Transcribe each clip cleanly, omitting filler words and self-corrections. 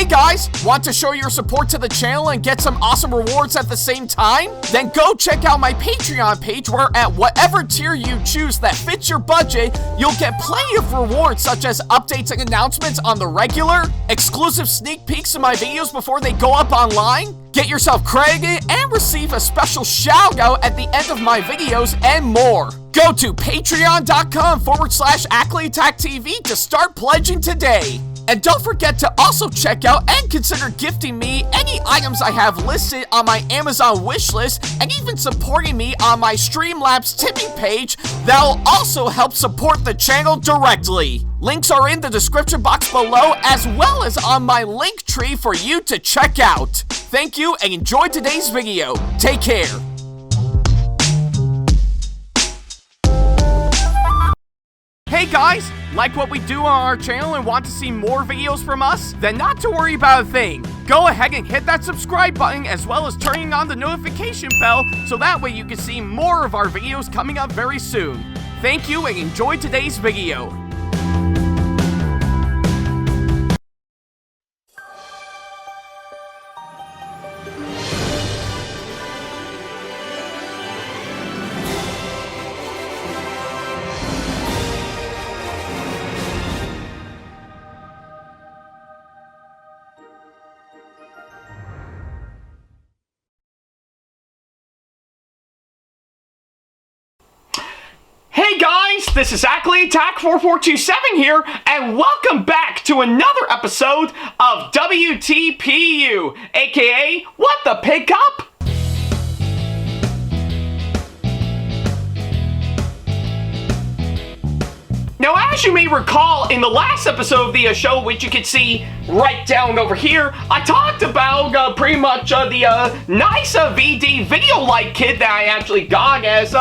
Hey guys, want to show your support to the channel and get some awesome rewards at the same time? Then go check out my Patreon page where at whatever tier you choose that fits your budget, you'll get plenty of rewards such as updates and announcements on the regular, exclusive sneak peeks of my videos before they go up online, get yourself credited, and receive a special shout out at the end of my videos and more. Go to patreon.com/AckleyAttack44227TV to start pledging today. And don't forget to also check out and consider gifting me any items I have listed on my Amazon wishlist and even supporting me on my Streamlabs tipping page that'll also help support the channel directly. Links are in the description box below as well as on my link tree for you to check out. Thank you and enjoy today's video. Take care. Hey guys, like what we do on our channel and want to see more videos from us? Then not to worry about a thing. Go ahead and hit that subscribe button as well as turning on the notification bell so that way you can see more of our videos coming up very soon. Thank you and enjoy today's video. Hey guys, this is AckleyAttack4427 here, and welcome back to another episode of WTPU, aka What the Pickup? Now, as you may recall, in the last episode of the show, which you can see right down over here, I talked about pretty much the nice VD video light kit that I actually got as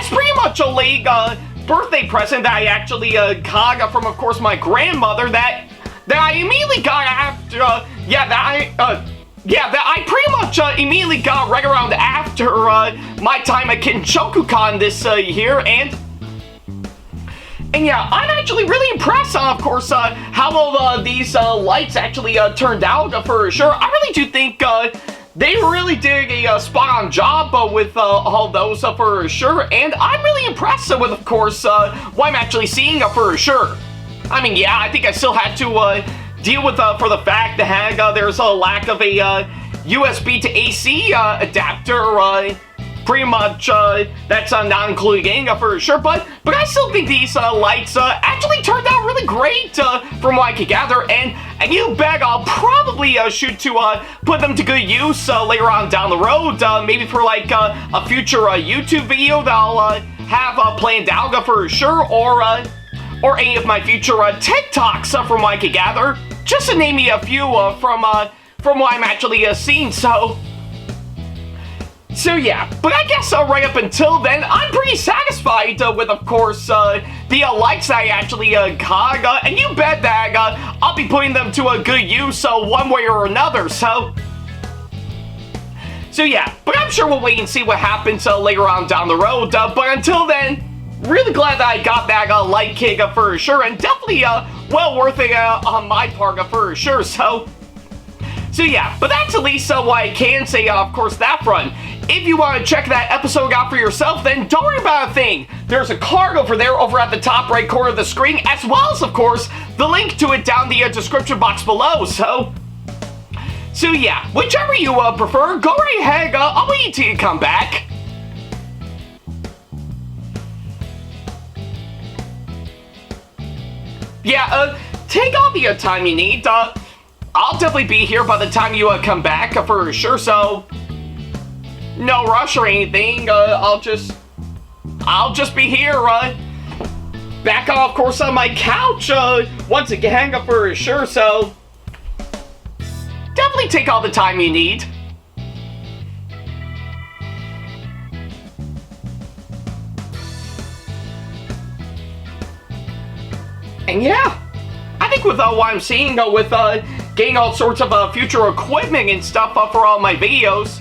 pretty much a late birthday present that I actually got from, of course, my grandmother that I immediately got after, that I pretty much immediately got right around after my time at Kinchokucon this year, and yeah, I'm actually really impressed, of course, how all these lights actually turned out, for sure. I really do think they really did a spot-on job with all those, for sure, and I'm really impressed with, of course, what I'm actually seeing, for sure. I mean, yeah, I think I still had to deal with, for the fact that there's a lack of a USB to AC adapter, pretty much, that's not including for sure, but I still think these lights actually turned out really great from what I could gather, and you bet I'll probably shoot to put them to good use later on down the road, maybe for like a future YouTube video that I'll have planned out for sure, or any of my future TikToks from what I could gather, just to name me a few from what I'm actually seeing, So yeah, but I guess right up until then, I'm pretty satisfied with, of course, the lights I actually got, and you bet that I'll be putting them to a good use one way or another, so yeah, but I'm sure we'll wait and see what happens later on down the road, but until then, really glad that I got that light kit for sure, and definitely well worth it on my part for sure, so yeah, but that's at least what I can say, of course, that front. If you want to check that episode out for yourself, then don't worry about a thing. There's a card over there over at the top right corner of the screen, as well as, of course, the link to it down the description box below, so yeah, whichever you prefer, go right ahead, I'll wait until you come back. Yeah, take all the time you need, I'll definitely be here by the time you come back for sure, so no rush or anything. I'll just be here, back on, of course, on my couch, once again, for sure, so definitely take all the time you need. And yeah, I think with what I'm seeing, with getting all sorts of future equipment and stuff for all my videos,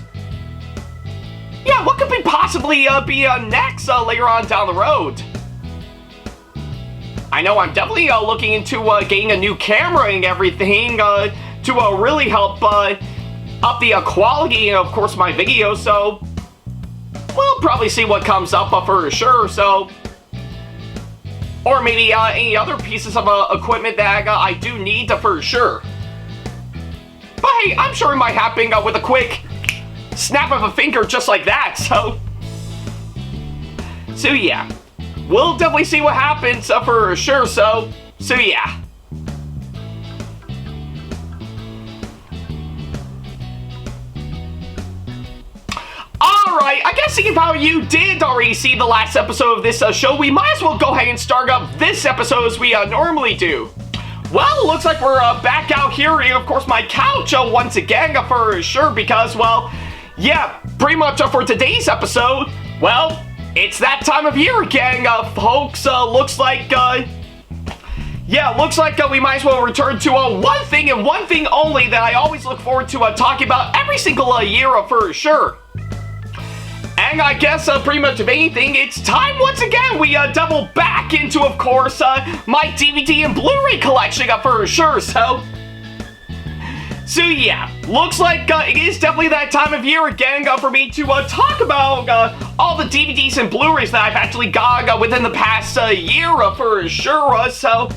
yeah, what could possibly be next later on down the road? I know I'm definitely looking into getting a new camera and everything to really help up the quality of course my videos, so we'll probably see what comes up for sure. So, or maybe any other pieces of equipment that I do need for sure. But hey, I'm sure it might happen with a quick snap of a finger just like that, so yeah. We'll definitely see what happens for sure, so yeah. Alright, I guess seeing how you did already see the last episode of this show, we might as well go ahead and start up this episode as we normally do. Well, it looks like we're back out here in, of course, my couch once again for sure, because, well, yeah, pretty much for today's episode, well, it's that time of year again, folks. Looks like, we might as well return to one thing and one thing only that I always look forward to talking about every single year for sure. And I guess pretty much of anything, it's time once again we double back into, of course, my DVD and Blu-ray collection for sure. So yeah, looks like it is definitely that time of year again for me to talk about all the DVDs and Blu-rays that I've actually got within the past year for sure. So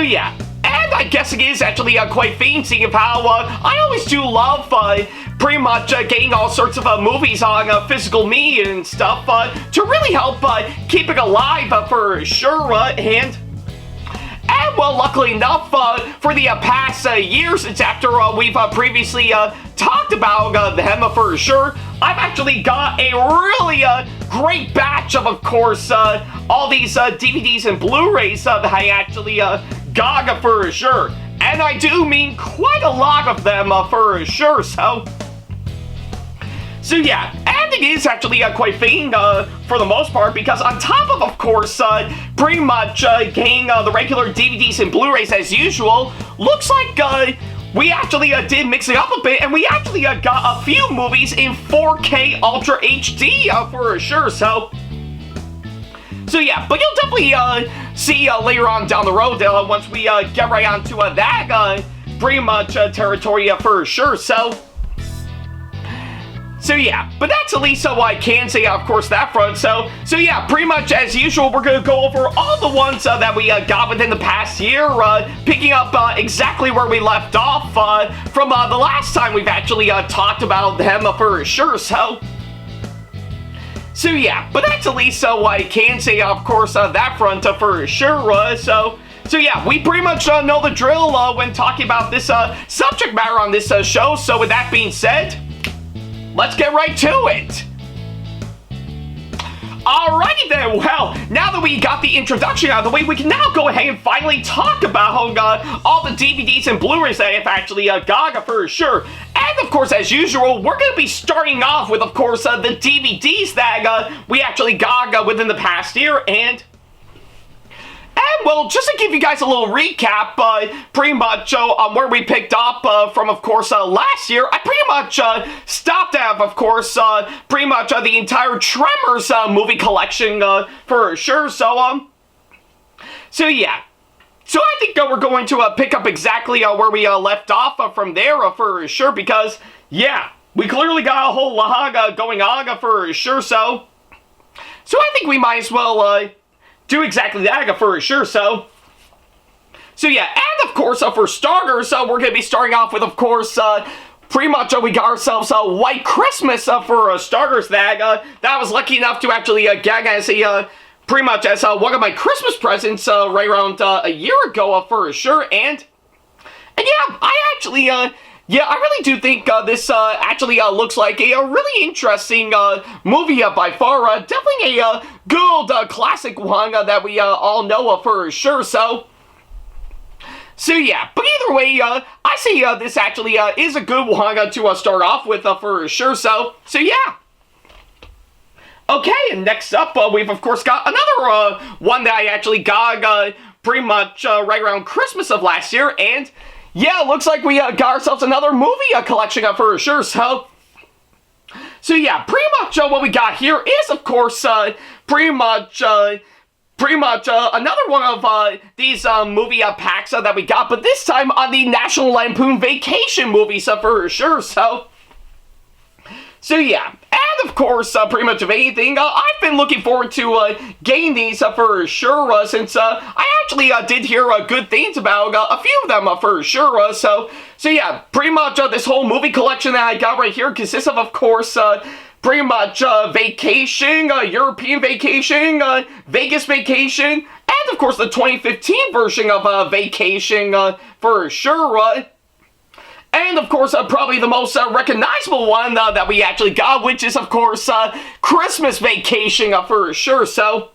yeah, and I guess it is actually quite fancy of how I always do love pretty much getting all sorts of movies on physical media and stuff to really help keep it alive for sure. And well, luckily enough, for the past years, since after we've previously talked about them for sure, I've actually got a really great batch of course, all these DVDs and Blu-rays that I actually got for sure. And I do mean quite a lot of them for sure, so yeah, and it is actually quite fitting for the most part, because on top of course, pretty much getting the regular DVDs and Blu-rays as usual, looks like we actually did mix it up a bit, and we actually got a few movies in 4K Ultra HD for sure, so yeah, but you'll definitely see later on down the road once we get right onto that pretty much territory for sure, so yeah, but that's at least what I can say, of course, that front. So yeah, pretty much as usual, we're going to go over all the ones that we got within the past year, picking up exactly where we left off from the last time we've actually talked about them for sure. So yeah, but that's at least what I can say, of course, that front for sure. So yeah, we pretty much know the drill when talking about this subject matter on this show. So with that being said, let's get right to it! Alrighty then, well, now that we got the introduction out of the way, we can now go ahead and finally talk about all the DVDs and Blu-rays that I've actually got for sure. And of course, as usual, we're going to be starting off with, of course, the DVDs that we actually got within the past year, and well, just to give you guys a little recap, pretty much on where we picked up from, of course, last year, I pretty much stopped at, of course, pretty much the entire Tremors movie collection for sure, so yeah. So I think we're going to pick up exactly where we left off from there for sure, because, yeah, we clearly got a whole lot going on for sure, so I think we might as well do exactly that for sure, so yeah, and of course, for starters, we're going to be starting off with, of course, pretty much we got ourselves a White Christmas for starters that I was lucky enough to actually get as a, pretty much as one of my Christmas presents right around a year ago for sure, and yeah, I actually, yeah, I really do think this actually looks like a really interesting movie by far. Definitely a good old classic one that we all know for sure. So yeah, but either way, I see this actually is a good one to start off with for sure. So yeah. Okay, and next up, we've of course got another one that I actually got pretty much right around Christmas of last year, and yeah, looks like we got ourselves another movie collection for sure, so yeah, pretty much what we got here is, of course, pretty much pretty much another one of these movie packs that we got, but this time on the National Lampoon Vacation movies for sure. So yeah, and of course, pretty much of anything, I've been looking forward to getting these for sure, since I actually did hear good things about a few of them for sure. So yeah, pretty much this whole movie collection that I got right here consists of course, pretty much Vacation, European Vacation, Vegas Vacation, and of course the 2015 version of Vacation for sure. And of course, probably the most recognizable one that we actually got, which is of course Christmas Vacation for sure. So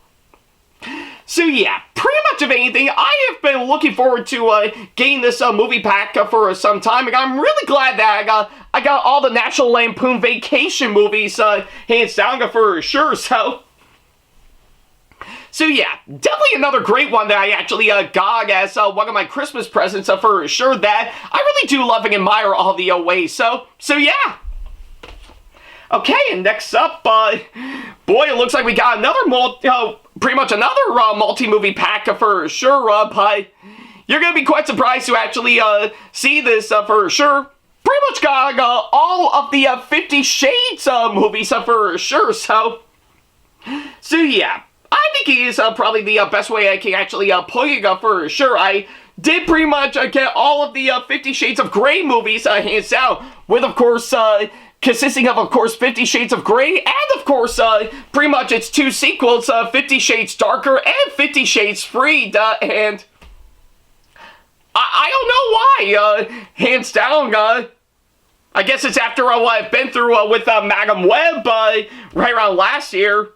yeah, pretty much of anything, I have been looking forward to getting this movie pack for some time, and I'm really glad that I got all the National Lampoon Vacation movies hands down for sure. So yeah, definitely another great one that I actually got as one of my Christmas presents for sure, that I really do love and admire all the ways. So yeah. Okay, and next up, boy, it looks like we got another pretty much another multi-movie pack for sure, but you're going to be quite surprised to actually see this for sure. Pretty much got all of the 50 Shades movies for sure. So yeah, I think it is probably the best way I can actually put it for sure. I did pretty much get all of the 50 Shades of Grey movies hands down, with of course consisting of course 50 Shades of Grey, and of course pretty much its two sequels, 50 Shades Darker and 50 Shades Freed, and I don't know why, hands down, I guess it's after what I've been through with Madam Web right around last year.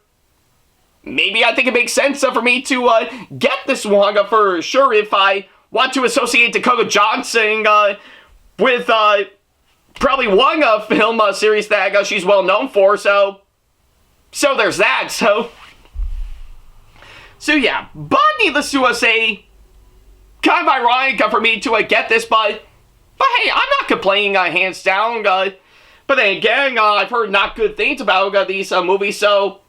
Maybe I think it makes sense for me to get this one for sure, if I want to associate Dakota Johnson with probably one film series that she's well known for. So there's that. So yeah, but needless to say, kind of ironic for me to get this, but hey, I'm not complaining hands down. But then again, I've heard not good things about these movies, so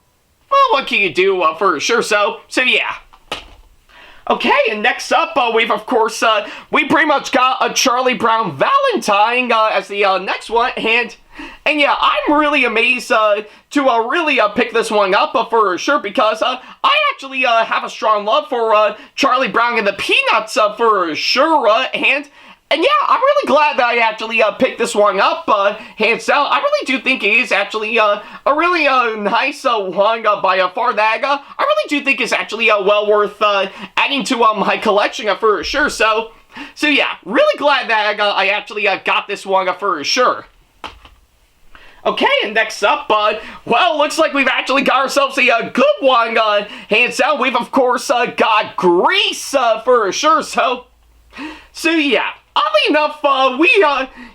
well, what can you do for sure? So yeah. Okay, and next up, we've of course, we pretty much got a Charlie Brown Valentine as the next one, and yeah, I'm really amazed to really pick this one up for sure, because I actually have a strong love for Charlie Brown and the Peanuts for sure, and yeah, I'm really glad that I actually picked this one up, hands down. I really do think it is actually a really nice one by far that I really do think it's actually well worth adding to my collection for sure. So yeah, really glad that I actually got this one for sure. Okay, and next up, well, looks like we've actually got ourselves a good one, hands down. We've of course got Grease for sure. So yeah. Oddly enough,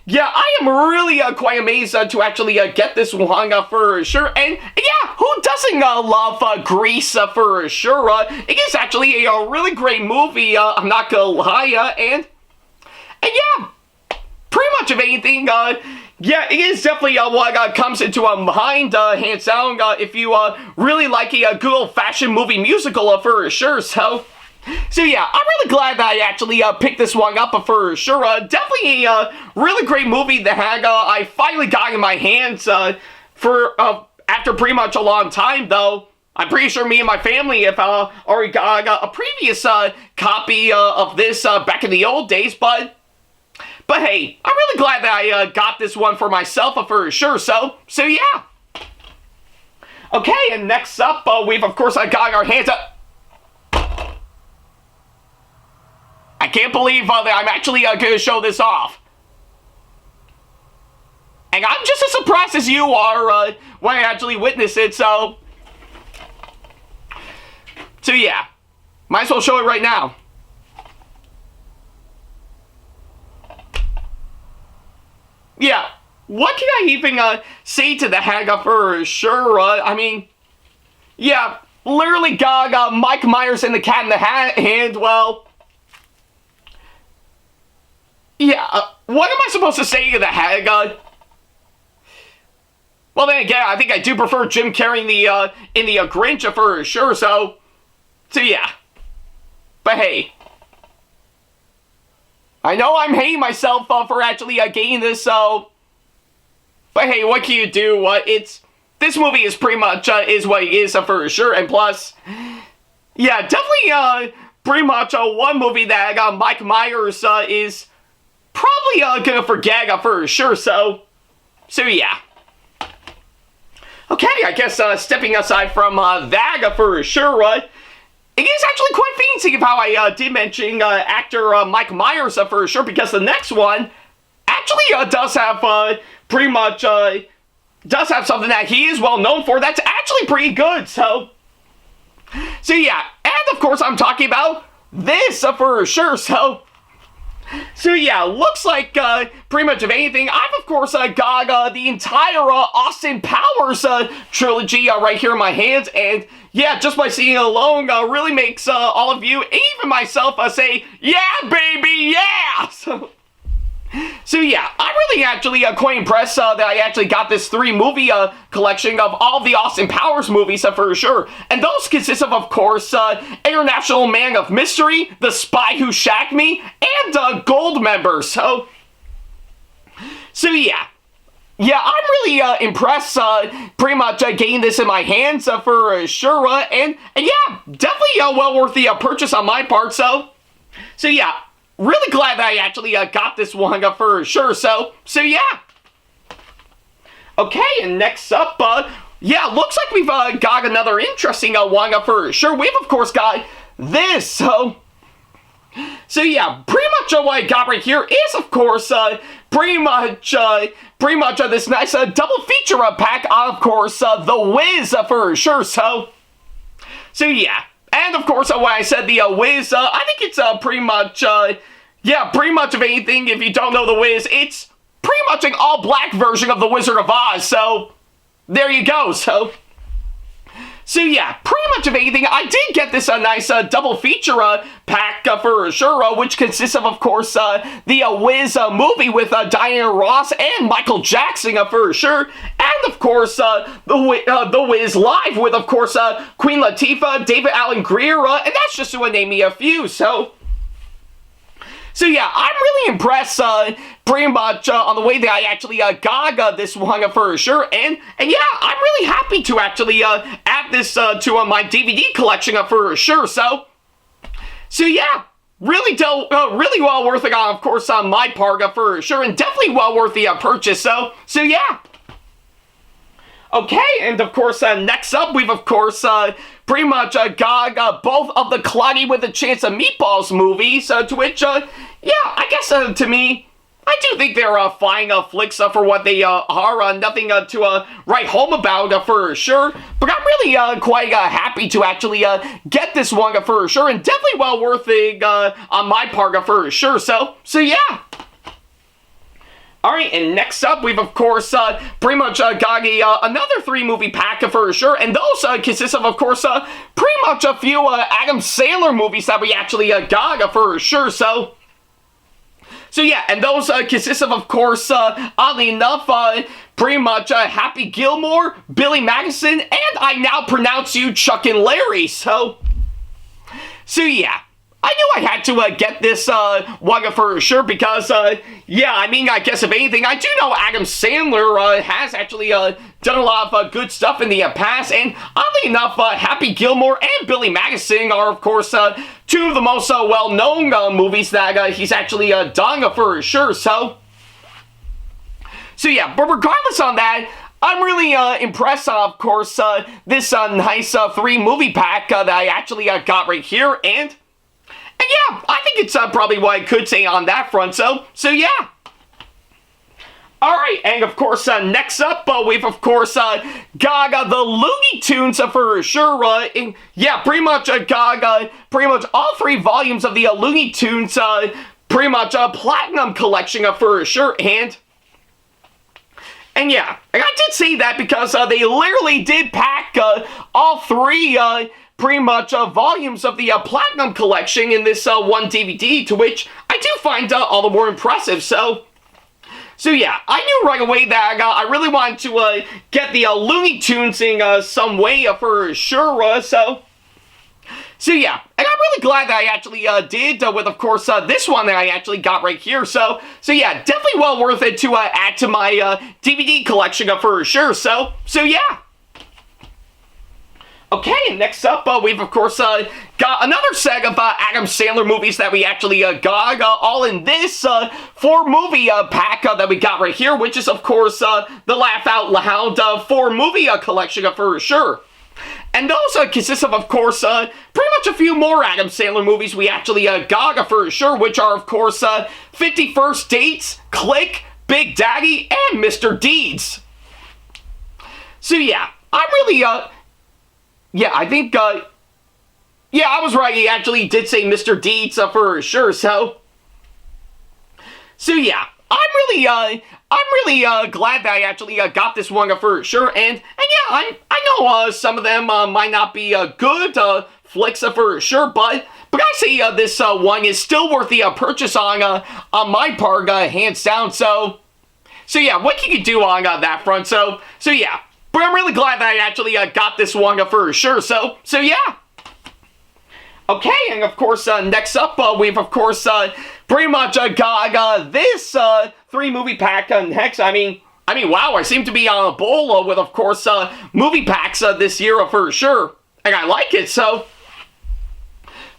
yeah, I am really quite amazed to actually get this one for sure. And yeah, who doesn't love Grease for sure? It is actually a really great movie, I'm not gonna lie, and yeah, pretty much of anything, yeah, it is definitely what comes into mind, hands down, if you really like a good old-fashioned movie musical for sure. So yeah, I'm really glad that I actually picked this one up for sure. Definitely a really great movie that I finally got in my hands for after pretty much a long time, though. I'm pretty sure me and my family have already got a previous copy of this back in the old days, but hey, I'm really glad that I got this one for myself for sure. So yeah. Okay, and next up, we've of course got our hands up. I can't believe that I'm actually going to show this off. And I'm just as surprised as you are when I actually witness it, so yeah. Might as well show it right now. Yeah, what can I even say to the hag for sure? I mean, yeah, literally got Mike Myers and the Cat in the Hat, and well, yeah, what am I supposed to say to the hag? Well, then again, I think I do prefer Jim Carrey in the Grinch for sure, so So yeah. But hey. I know I'm hating myself for actually getting this, so... But hey, what can you do? This movie is pretty much is what it is for sure, and plus... Yeah, definitely pretty much one movie that Mike Myers is probably gonna forget for sure, so yeah. Okay, I guess stepping aside from that for sure, it is actually quite fancy of how I did mention actor Mike Myers for sure, because the next one actually does have pretty much does have something that he is well known for that's actually pretty good, so yeah, and of course I'm talking about this for sure, so yeah, looks like pretty much of anything, I've of course got the entire Austin Powers trilogy right here in my hands, and yeah, just by seeing it alone really makes all of you, even myself, say, yeah baby, yeah! So yeah, I'm really actually quite impressed that I actually got this 3-movie collection of all of the Austin Powers movies for sure. And those consist of course, International Man of Mystery, The Spy Who Shagged Me, and Goldmember. So yeah. Yeah, I'm really impressed pretty much getting this in my hands for sure. And yeah, definitely well worth the purchase on my part. So yeah. Really glad that I actually got this one for sure, so yeah. Okay, and next up, yeah, looks like we've got another interesting one for sure. We've, of course, got this, so yeah, pretty much what I got right here is, of course, pretty much this nice double feature pack, of course, The Wiz for sure, so yeah. And of course, when I said the Wiz, I think it's pretty much, yeah, pretty much of anything. If you don't know the Wiz, it's pretty much an all-black version of the Wizard of Oz. So there you go. So yeah, pretty much of anything. I did get this nice double feature pack for sure, which consists of course, the Wiz movie with Diana Ross and Michael Jackson for sure, and of course, the Wiz Live with of course Queen Latifah, David Alan Grier, and that's just to name me a few. So yeah, I'm really impressed pretty much on the way that I actually got this one for sure, and yeah, I'm really happy to actually add this to my DVD collection for sure, so yeah, really well worth it, of course, on my part for sure, and definitely well worth the purchase, so yeah. Okay, and of course, next up, we've of course pretty much got both of the Cloudy with a Chance of Meatballs movies, to which, yeah, I guess to me, I do think they're fine flicks for what they are, nothing to write home about for sure, but I'm really quite happy to actually get this one for sure, and definitely well worth it on my part for sure, so yeah. Alright, and next up, we've of course pretty much got another 3-movie pack for sure, and those consist of course pretty much a few Adam Sandler movies that we actually got for sure, so yeah, and those consist of course, oddly enough, pretty much Happy Gilmore, Billy Madison, and I Now Pronounce You Chuck and Larry, so yeah. I knew I had to get this one for sure because, yeah, I mean, I guess if anything, I do know Adam Sandler has actually done a lot of good stuff in the past, and oddly enough, Happy Gilmore and Billy Madison are, of course, two of the most well-known movies that he's actually done for sure, so yeah, but regardless on that, I'm really impressed, of course, this nice 3-movie pack that I actually got right here, and yeah, I think it's probably what I could say on that front, so yeah. Alright, and of course, next up, we've of course got the Looney Tunes for sure, and yeah, pretty much got pretty much all 3 volumes of the Looney Tunes, pretty much Platinum Collection for sure, and yeah, I did say that because they literally did pack all 3 pretty much volumes of the Platinum Collection in this one DVD, to which I do find all the more impressive, so yeah, I knew right away that I really wanted to get the Looney Tunes in some way for sure, so So yeah, and I'm really glad that I actually did with, of course, this one that I actually got right here. So yeah, definitely well worth it to add to my DVD collection for sure. So yeah. Okay, and next up, we've, of course, got another set of Adam Sandler movies that we actually got, all in this 4-movie pack that we got right here, which is, of course, the Laugh Out Loud 4-movie collection for sure. And those consist of course, pretty much a few more Adam Sandler movies we actually got for sure, which are, of course, 50 First Dates, Click, Big Daddy, and Mr. Deeds. So yeah, I'm really, yeah, I think, yeah, I was right. He actually did say Mr. Deeds for sure. So yeah, I'm really glad that I actually got this one for sure. And yeah, I know some of them might not be good flicks for sure, but I say this one is still worth the purchase on my part, hands down. So yeah, what can you do on that front? So yeah. But I'm really glad that I actually got this one for sure. So yeah. Okay, and of course, next up, we've of course pretty much got this 3-movie pack next. I mean, wow, I seem to be on a bowl with, of course, movie packs this year for sure, and I like it. So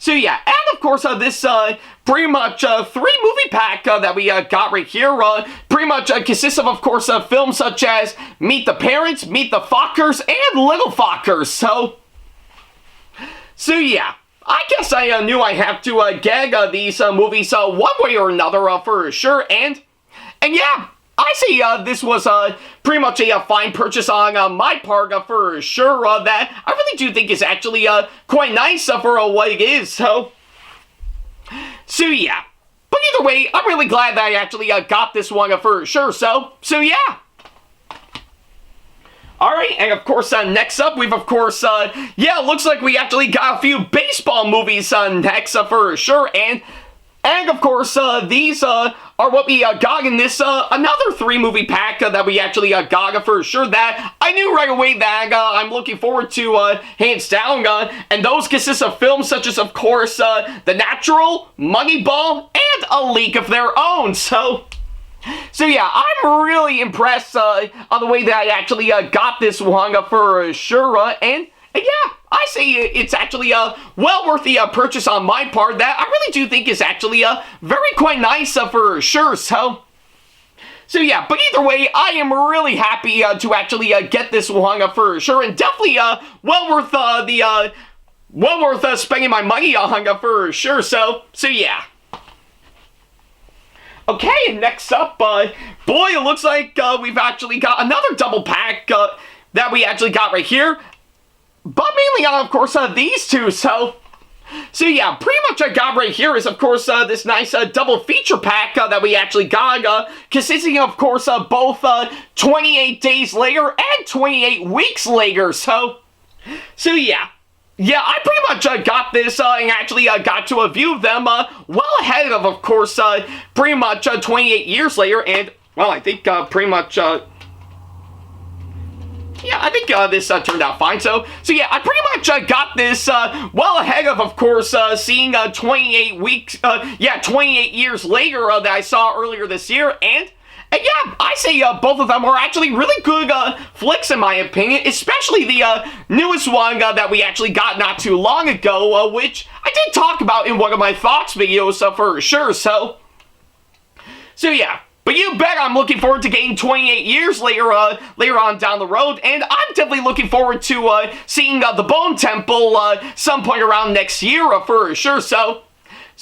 yeah, and of course, this pretty much 3-movie pack that we got right here pretty much consists of course, films such as Meet the Parents, Meet the Fockers, and Little Fockers. So yeah, I guess I knew I have to gag these movies one way or another for sure, and yeah, I say this was pretty much a fine purchase on my part for sure, that I really do think is actually quite nice for what it is. So yeah. But either way, I'm really glad that I actually got this one for sure. So yeah. Alright, and of course, next up, we've of course, yeah, looks like we actually got a few baseball movies next for sure, and of course, these are what we got in this another 3-movie pack that we actually got for sure, that I knew right away that I'm looking forward to hands down, and those consist of films such as, of course, The Natural, Moneyball, and A League of Their Own. So yeah, I'm really impressed on the way that I actually got this one for sure, and yeah, I say it's actually well worth the purchase on my part, that I really do think is actually very quite nice for sure. So yeah, but either way, I am really happy to actually get this one for sure, and definitely well worth spending my money on for sure. So yeah. Okay, and next up, boy, it looks like we've actually got another double pack that we actually got right here. But mainly on, of course, these two. So yeah, pretty much I got right here is, of course, this nice double feature pack that we actually got, consisting of course, both 28 days later and 28 weeks later. So yeah. Yeah, I pretty much got this and actually got to a view of them well ahead of course, pretty much 28 years later, and, well, I think pretty much, yeah, I think this turned out fine. So yeah, I pretty much got this well ahead of course, seeing 28 weeks, yeah, 28 years later that I saw earlier this year, and yeah, I say both of them are actually really good flicks in my opinion, especially the newest one that we actually got not too long ago, which I did talk about in one of my thoughts videos for sure. So yeah, but you bet I'm looking forward to getting 28 years later on down the road, and I'm definitely looking forward to seeing the Bone Temple some point around next year for sure. So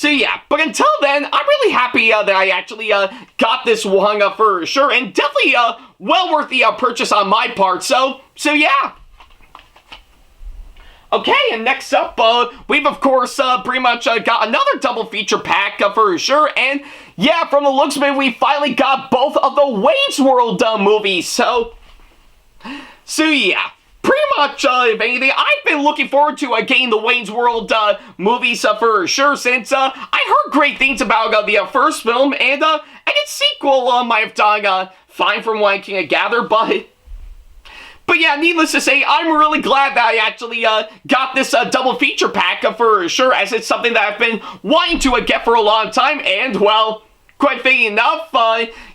yeah, but until then, I'm really happy that I actually got this one for sure, and definitely well worth the purchase on my part. So yeah. Okay, and next up, we've of course pretty much got another double feature pack for sure, and yeah, from the looks of it, we finally got both of the Wayne's World movies. So yeah. Pretty much, if anything, I've been looking forward to getting the Wayne's World movies for sure, since I heard great things about the first film, and its sequel might have done fine from what I can gather, but But yeah, needless to say, I'm really glad that I actually got this double feature pack for sure, as it's something that I've been wanting to get for a long time, and, well, quite fitting enough,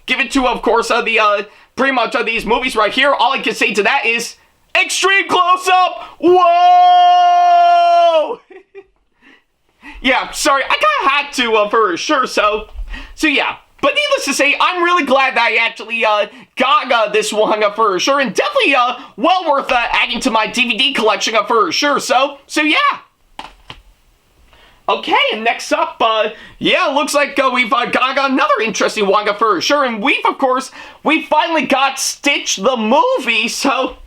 given to, of course, pretty much these movies right here, all I can say to that is, extreme close-up! Whoa! Yeah, sorry, I kinda had to, for sure, so yeah. But needless to say, I'm really glad that I actually got this one for sure, and definitely well worth adding to my DVD collection for sure, so yeah. Okay, and next up, yeah, looks like we've got another interesting one for sure, and we finally got Stitch the movie, so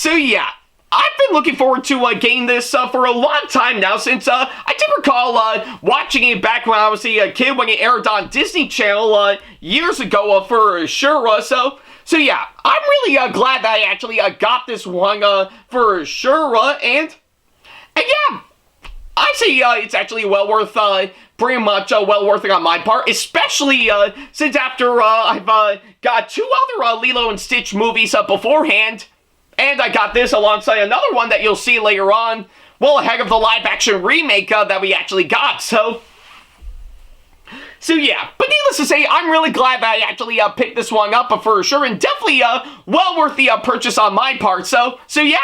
yeah. I've been looking forward to getting this for a long time now, since I did recall watching it back when I was a kid when it aired on Disney Channel years ago for sure. So yeah, I'm really glad that I actually got this one for sure. And yeah, I say it's actually well worth pretty much well worth it on my part, especially since after I've got two other Lilo and Stitch movies beforehand. And I got this alongside another one that you'll see later on, well ahead of the live-action remake that we actually got, so yeah. But needless to say, I'm really glad that I actually picked this one up for sure, and definitely well worth the purchase on my part, so yeah.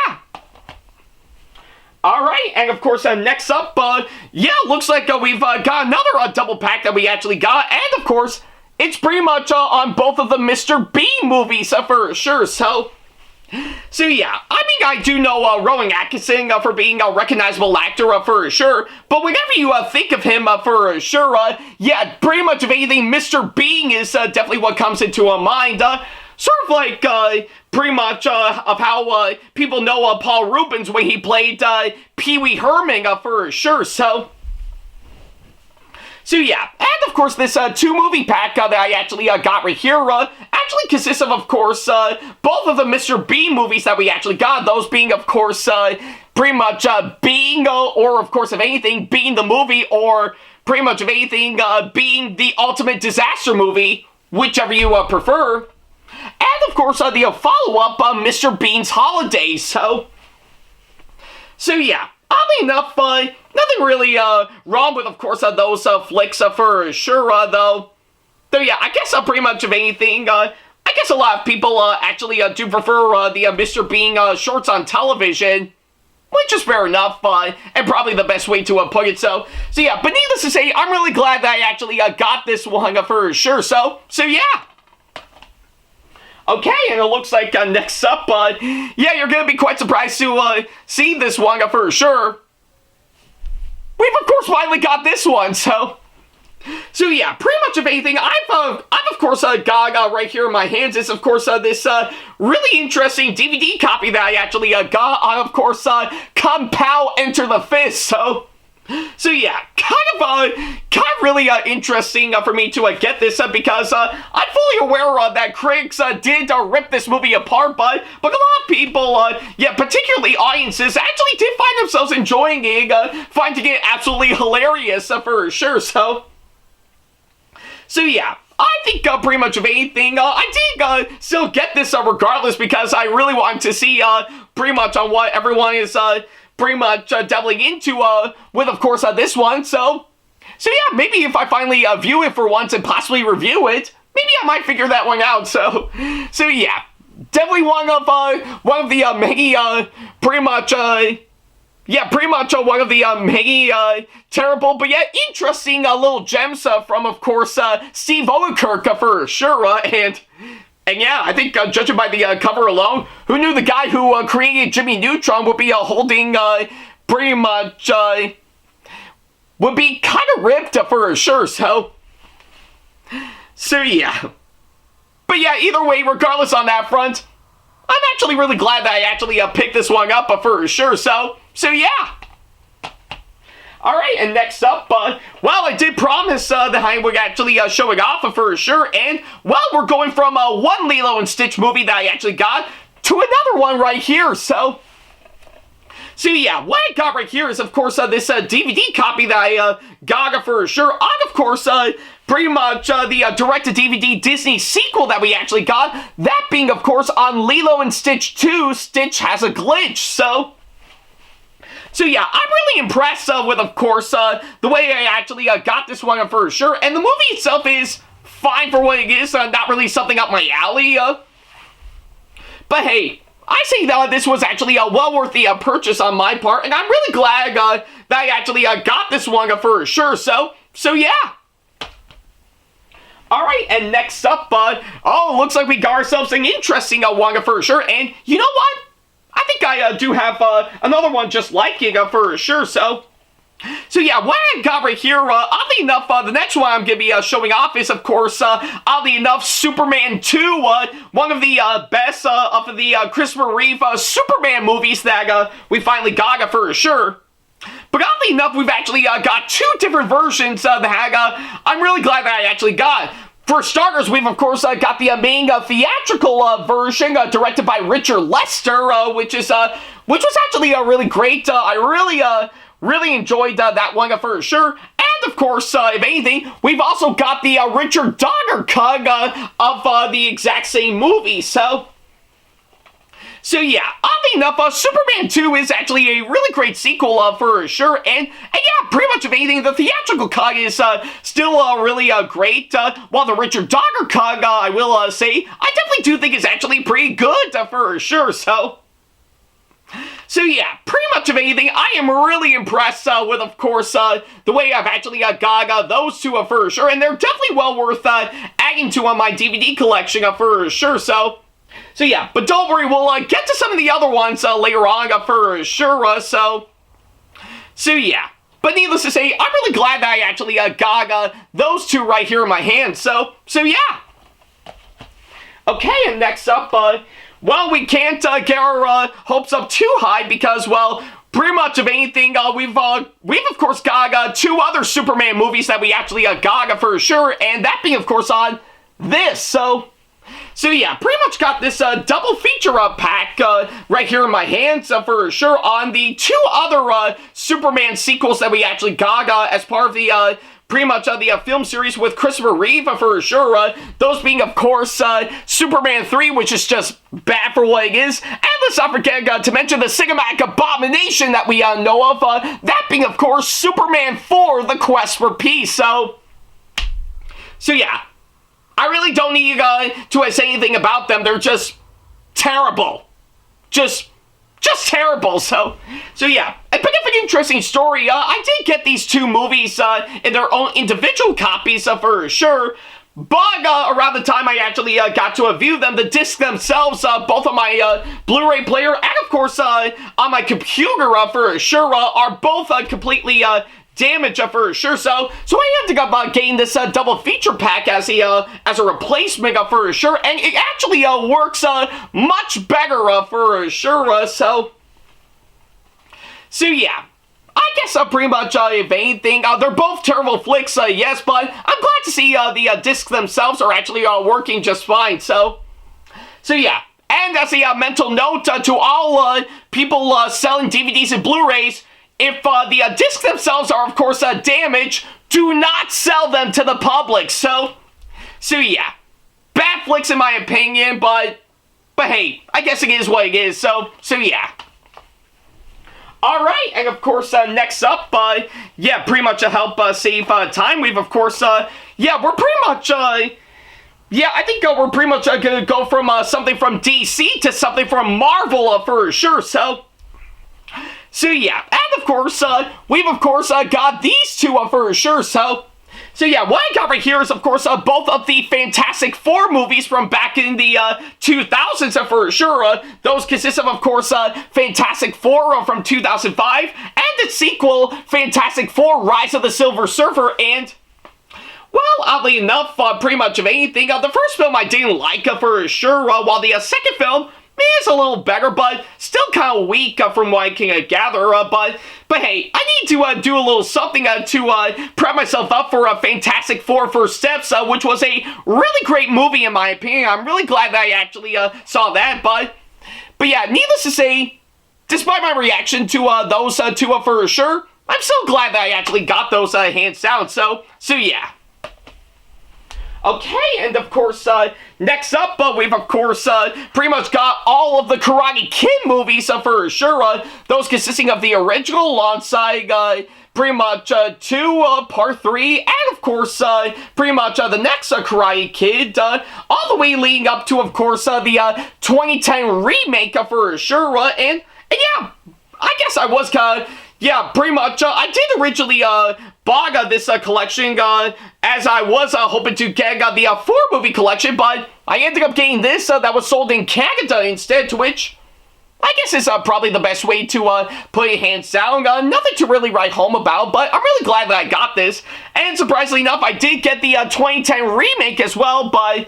Alright, and of course, next up, yeah, looks like we've got another double pack that we actually got, and of course, it's pretty much on both of the Mr. Bean movies for sure, so yeah, I mean, I do know Rowan Atkinson for being a recognizable actor for sure, but whenever you think of him for sure, yeah, pretty much of anything Mr. Bean is definitely what comes into mind, sort of like pretty much of how people know Paul Rubens when he played Pee Wee Herman for sure, so yeah, and of course this two-movie pack that I actually got right here actually consists of course, both of the Mr. Bean movies that we actually got, those being, of course, pretty much Being, or of course, if anything, Being the movie, or pretty much of anything, Being the Ultimate Disaster movie, whichever you prefer, and of course, the follow-up, Mr. Bean's Holidays, so yeah. Oddly enough, nothing really wrong with, of course, those flicks for sure, though. So yeah, I guess pretty much of anything, I guess a lot of people actually do prefer the Mr. Bean shorts on television, which is fair enough, and probably the best way to put it, so yeah. But needless to say, I'm really glad that I actually got this one for sure, so yeah. Okay, and it looks like next up, yeah, you're gonna be quite surprised to see this one for sure. We've of course finally got this one, so yeah, pretty much of anything I've of course got right here in my hands is of course this really interesting DVD copy that I actually got on, of course, Kung Pao Enter the Fist, so yeah, kind of really interesting for me to get this because I'm fully aware that critics did rip this movie apart, but a lot of people, yeah, particularly audiences, actually did find themselves enjoying it, finding it absolutely hilarious for sure, so yeah. I think pretty much of anything, I did still get this regardless, because I really wanted to see pretty much on what everyone is pretty much delving into with, of course, this one, so yeah, maybe if I finally view it for once and possibly review it, maybe I might figure that one out, so yeah, definitely one of the many pretty much one of the many terrible but yet interesting little gems from, of course, Steve Odenkirk for sure, and yeah, I think judging by the cover alone, who knew the guy who created Jimmy Neutron would be holding pretty much would be kind of ripped for sure, so yeah. But yeah, either way, regardless on that front, I'm actually really glad that I actually picked this one up for sure, so yeah. Alright, and next up, well, I did promise that I would actually show it off for sure, and, well, we're going from one Lilo and Stitch movie that I actually got to another one right here, so So yeah, what I got right here is, of course, this DVD copy that I got for sure. And, of course, pretty much the direct-to-DVD Disney sequel that we actually got. That being, of course, on Lilo and Stitch 2, Stitch Has a Glitch. So yeah, I'm really impressed with, of course, the way I actually got this one for sure. And the movie itself is fine for what it is, not really something up my alley. But hey, I say that this was actually well worth the purchase on my part, and I'm really glad that I actually got this one for sure. So yeah. Alright, and next up, looks like we got ourselves an interesting one for sure, and you know what? I think I do have another one just like it for sure, so yeah, what I got right here, oddly enough, the next one I'm going to be showing off is, of course, oddly enough, Superman 2, one of the best of the Christopher Reeve Superman movies that we finally got for sure. But oddly enough, we've actually got two different versions that I'm really glad that I actually got. For starters, we've, of course, got the main theatrical version directed by Richard Lester, which was actually really great. I really enjoyed that one for sure. And, of course, if anything, we've also got the Richard Donner cut of the exact same movie. So yeah, oddly enough, Superman 2 is actually a really great sequel for sure, and yeah, pretty much of anything, the theatrical cut is still really great, while the Richard Donner cut, I will say, I definitely do think is actually pretty good for sure, so yeah, pretty much of anything, I am really impressed with, of course, the way I've actually got those two for sure, and they're definitely well worth adding to my DVD collection for sure, so yeah, but don't worry, we'll get to some of the other ones later on for sure, so yeah. But needless to say, I'm really glad that I actually got those two right here in my hand, so yeah. Okay, and next up, well, we can't get our hopes up too high because, well, pretty much of anything, we've of course got two other Superman movies that we actually got for sure, and that being, of course, on this, so yeah, pretty much got this double feature pack right here in my hands for sure on the two other Superman sequels that we actually got as part of the pretty much the film series with Christopher Reeve for sure. Those being, of course, Superman 3, which is just bad for what it is, and let's not forget to mention the cinematic abomination that we know of. That being, of course, Superman 4: The Quest for Peace. So yeah. I really don't need to say anything about them. They're just terrible. Just terrible. So yeah. A bit of an interesting story. I did get these two movies in their own individual copies for sure. But around the time I actually got to view them, the discs themselves, both on my Blu-ray player and, of course, on my computer for sure, are both completely damage for sure, so I ended up getting this double feature pack as a replacement for sure, and it actually works much better for sure, so yeah. I guess pretty much if anything, they're both terrible flicks, yes, but I'm glad to see the discs themselves are actually working just fine, so yeah. And as a mental note to all people selling DVDs and Blu-rays, if the discs themselves are, of course, damaged, do not sell them to the public. So yeah. Bad flicks in my opinion, but hey, I guess it is what it is. So yeah. Alright, and of course, next up, yeah, pretty much to help save time, we've, of course, yeah, we're pretty much, yeah, I think we're pretty much gonna go from something from DC to something from Marvel for sure, so yeah, and of course, we've of course got these two for sure, so yeah, what I got right here is, of course, both of the Fantastic Four movies from back in the 2000s for sure. Those consist of course, Fantastic Four from 2005, and its sequel, Fantastic Four: Rise of the Silver Surfer, and well, oddly enough, pretty much of anything, the first film I didn't like for sure, while the second film is a little better, but still kind of weak from what I can gather, but hey, I need to do a little something to prep myself up for Fantastic Four First Steps, which was a really great movie in my opinion. I'm really glad that I actually saw that, but yeah, needless to say, despite my reaction to those two for sure, I'm so glad that I actually got those hands down. So yeah. Okay, and of course, next up, we've of course pretty much got all of the Karate Kid movies for sure. Those consisting of the original alongside pretty much 2, part 3, and of course pretty much the next Karate Kid, all the way leading up to of course the 2010 remake for sure. And yeah, I guess I was kind of. Yeah, pretty much. I did originally bought this collection as I was hoping to get the 4-movie collection, but I ended up getting this that was sold in Canada instead, to which I guess is probably the best way to put it hands down. Nothing to really write home about, but I'm really glad that I got this. And surprisingly enough, I did get the 2010 remake as well, but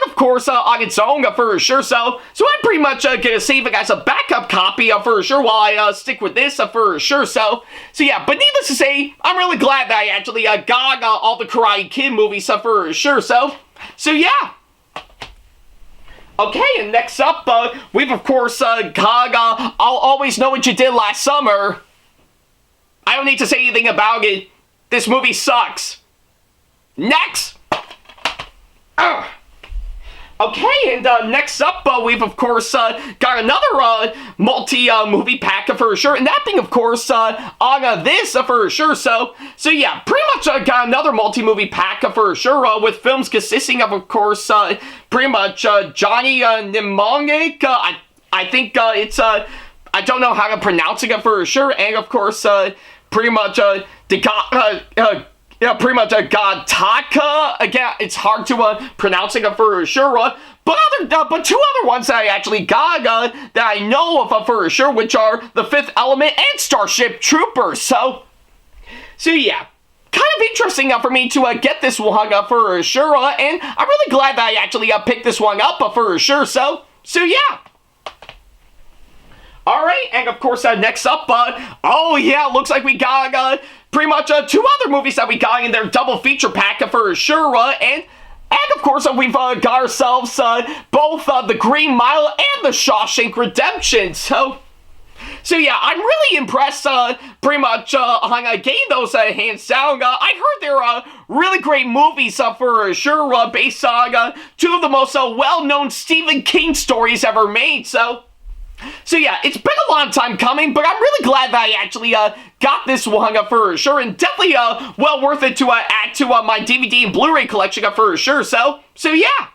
of course, on its own, for sure. So I'm pretty much gonna save it as a backup copy, for sure, while I stick with this, for sure. So yeah, but needless to say, I'm really glad that I actually got all the Karate Kid movies, for sure. So yeah. Okay, and next up, we've of course got I'll Always Know What You Did Last Summer. I don't need to say anything about it. This movie sucks. Next! Ugh. Okay, and next up, we've of course got another multi-movie pack for sure, and that being of course on this for sure. So yeah, pretty much got another multi-movie pack for sure with films consisting of course pretty much Johnny Mnemonic. I think it's I don't know how to pronounce it for sure, and of course pretty much yeah, pretty much Gataka. Again, it's hard to pronounce it for sure. But two other ones that I actually got that I know of for sure, which are The Fifth Element and Starship Troopers. So yeah, kind of interesting for me to get this one for sure. And I'm really glad that I actually picked this one up for sure. So yeah. Alright, and of course, next up, oh yeah, looks like we got pretty much 2 other movies that we got in their double feature pack for sure, and of course, we've got ourselves both The Green Mile and The Shawshank Redemption. So yeah, I'm really impressed pretty much on getting those hands down. I heard they're really great movies for sure, based on 2 of the most well-known Stephen King stories ever made. So yeah, it's been a long time coming, but I'm really glad that I actually got this one for sure, and definitely well worth it to add to my DVD and Blu-ray collection for sure. So yeah.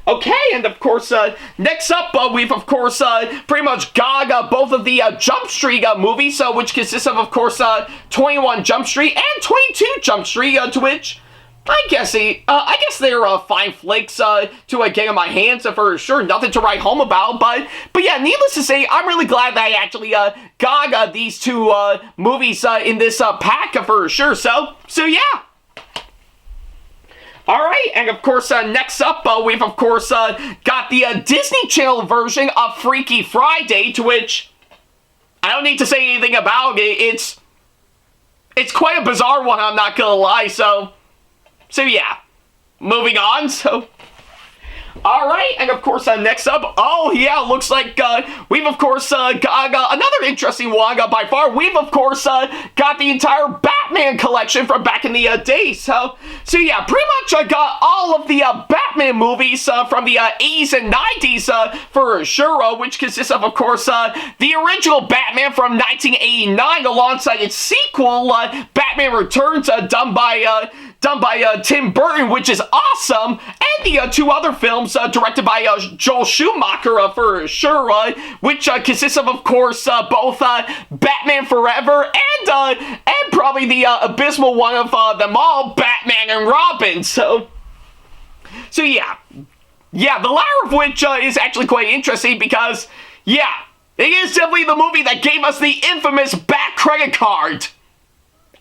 Okay, and of course, next up, we've of course pretty much got both of the Jump Street movies, which consists of course 21 Jump Street and 22 Jump Street, to which I guess they're fine flicks to get in my hands for sure. Nothing to write home about, but yeah, needless to say, I'm really glad that I actually got these 2 movies in this pack for sure. So yeah. Alright, and of course, next up, we've of course got the Disney Channel version of Freaky Friday, to which I don't need to say anything about it. It's quite a bizarre one, I'm not gonna lie. So yeah, moving on. Alright, and of course, next up, oh yeah, looks like we've of course got another interesting one by far. We've of course got the entire Batman collection from back in the day. So yeah, pretty much got all of the Batman movies from the 80s and 90s for sure, which consists of course the original Batman from 1989 alongside its sequel, Batman Returns, done by Tim Burton, which is awesome, and the 2 other films directed by Joel Schumacher for sure, which consists of course both Batman Forever and probably the abysmal one of them all, Batman and Robin. So yeah, the latter of which is actually quite interesting because yeah, it is definitely the movie that gave us the infamous Bat credit card.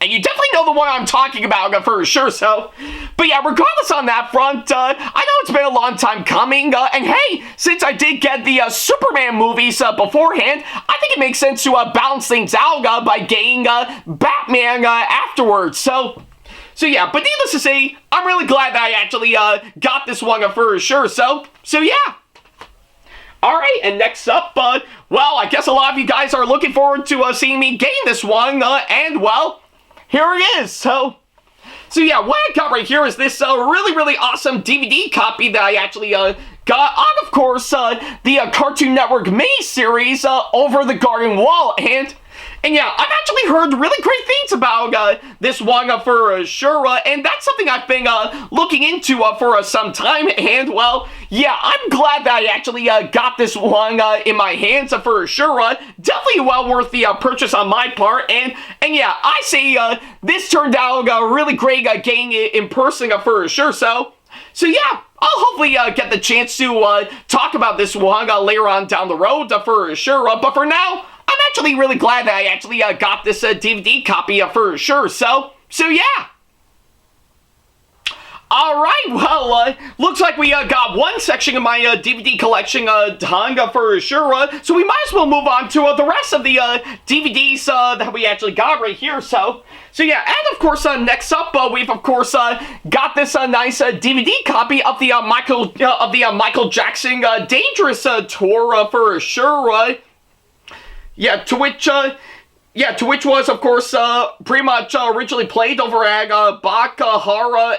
And you definitely know the one I'm talking about for sure, but yeah, regardless on that front, I know it's been a long time coming, and hey, since I did get the Superman movies beforehand, I think it makes sense to balance things out by getting Batman afterwards. So yeah, but needless to say, I'm really glad that I actually got this one for sure. So yeah. Alright, and next up, well, I guess a lot of you guys are looking forward to seeing me gain this one, and well, here it is. So yeah, what I got right here is this really awesome DVD copy that I actually got on, of course, the Cartoon Network miniseries Over the Garden Wall, and yeah, I've actually heard really great things about this one for sure, and that's something I've been looking into for some time, and well, yeah, I'm glad that I actually got this one in my hands for sure. Definitely well worth the purchase on my part, and yeah, I say this turned out really great getting it in person for sure, so yeah, I'll hopefully get the chance to talk about this one later on down the road for sure, but for now, I'm actually really glad that I actually got this DVD copy for sure, so yeah. Alright, well, looks like we got one section of my DVD collection done for sure, so we might as well move on to the rest of the DVDs that we actually got right here, so yeah, and of course, next up, we've of course got this nice DVD copy of the Michael Jackson Dangerous tour for sure, yeah, to which was, of course, pretty much originally played over at Baccarat.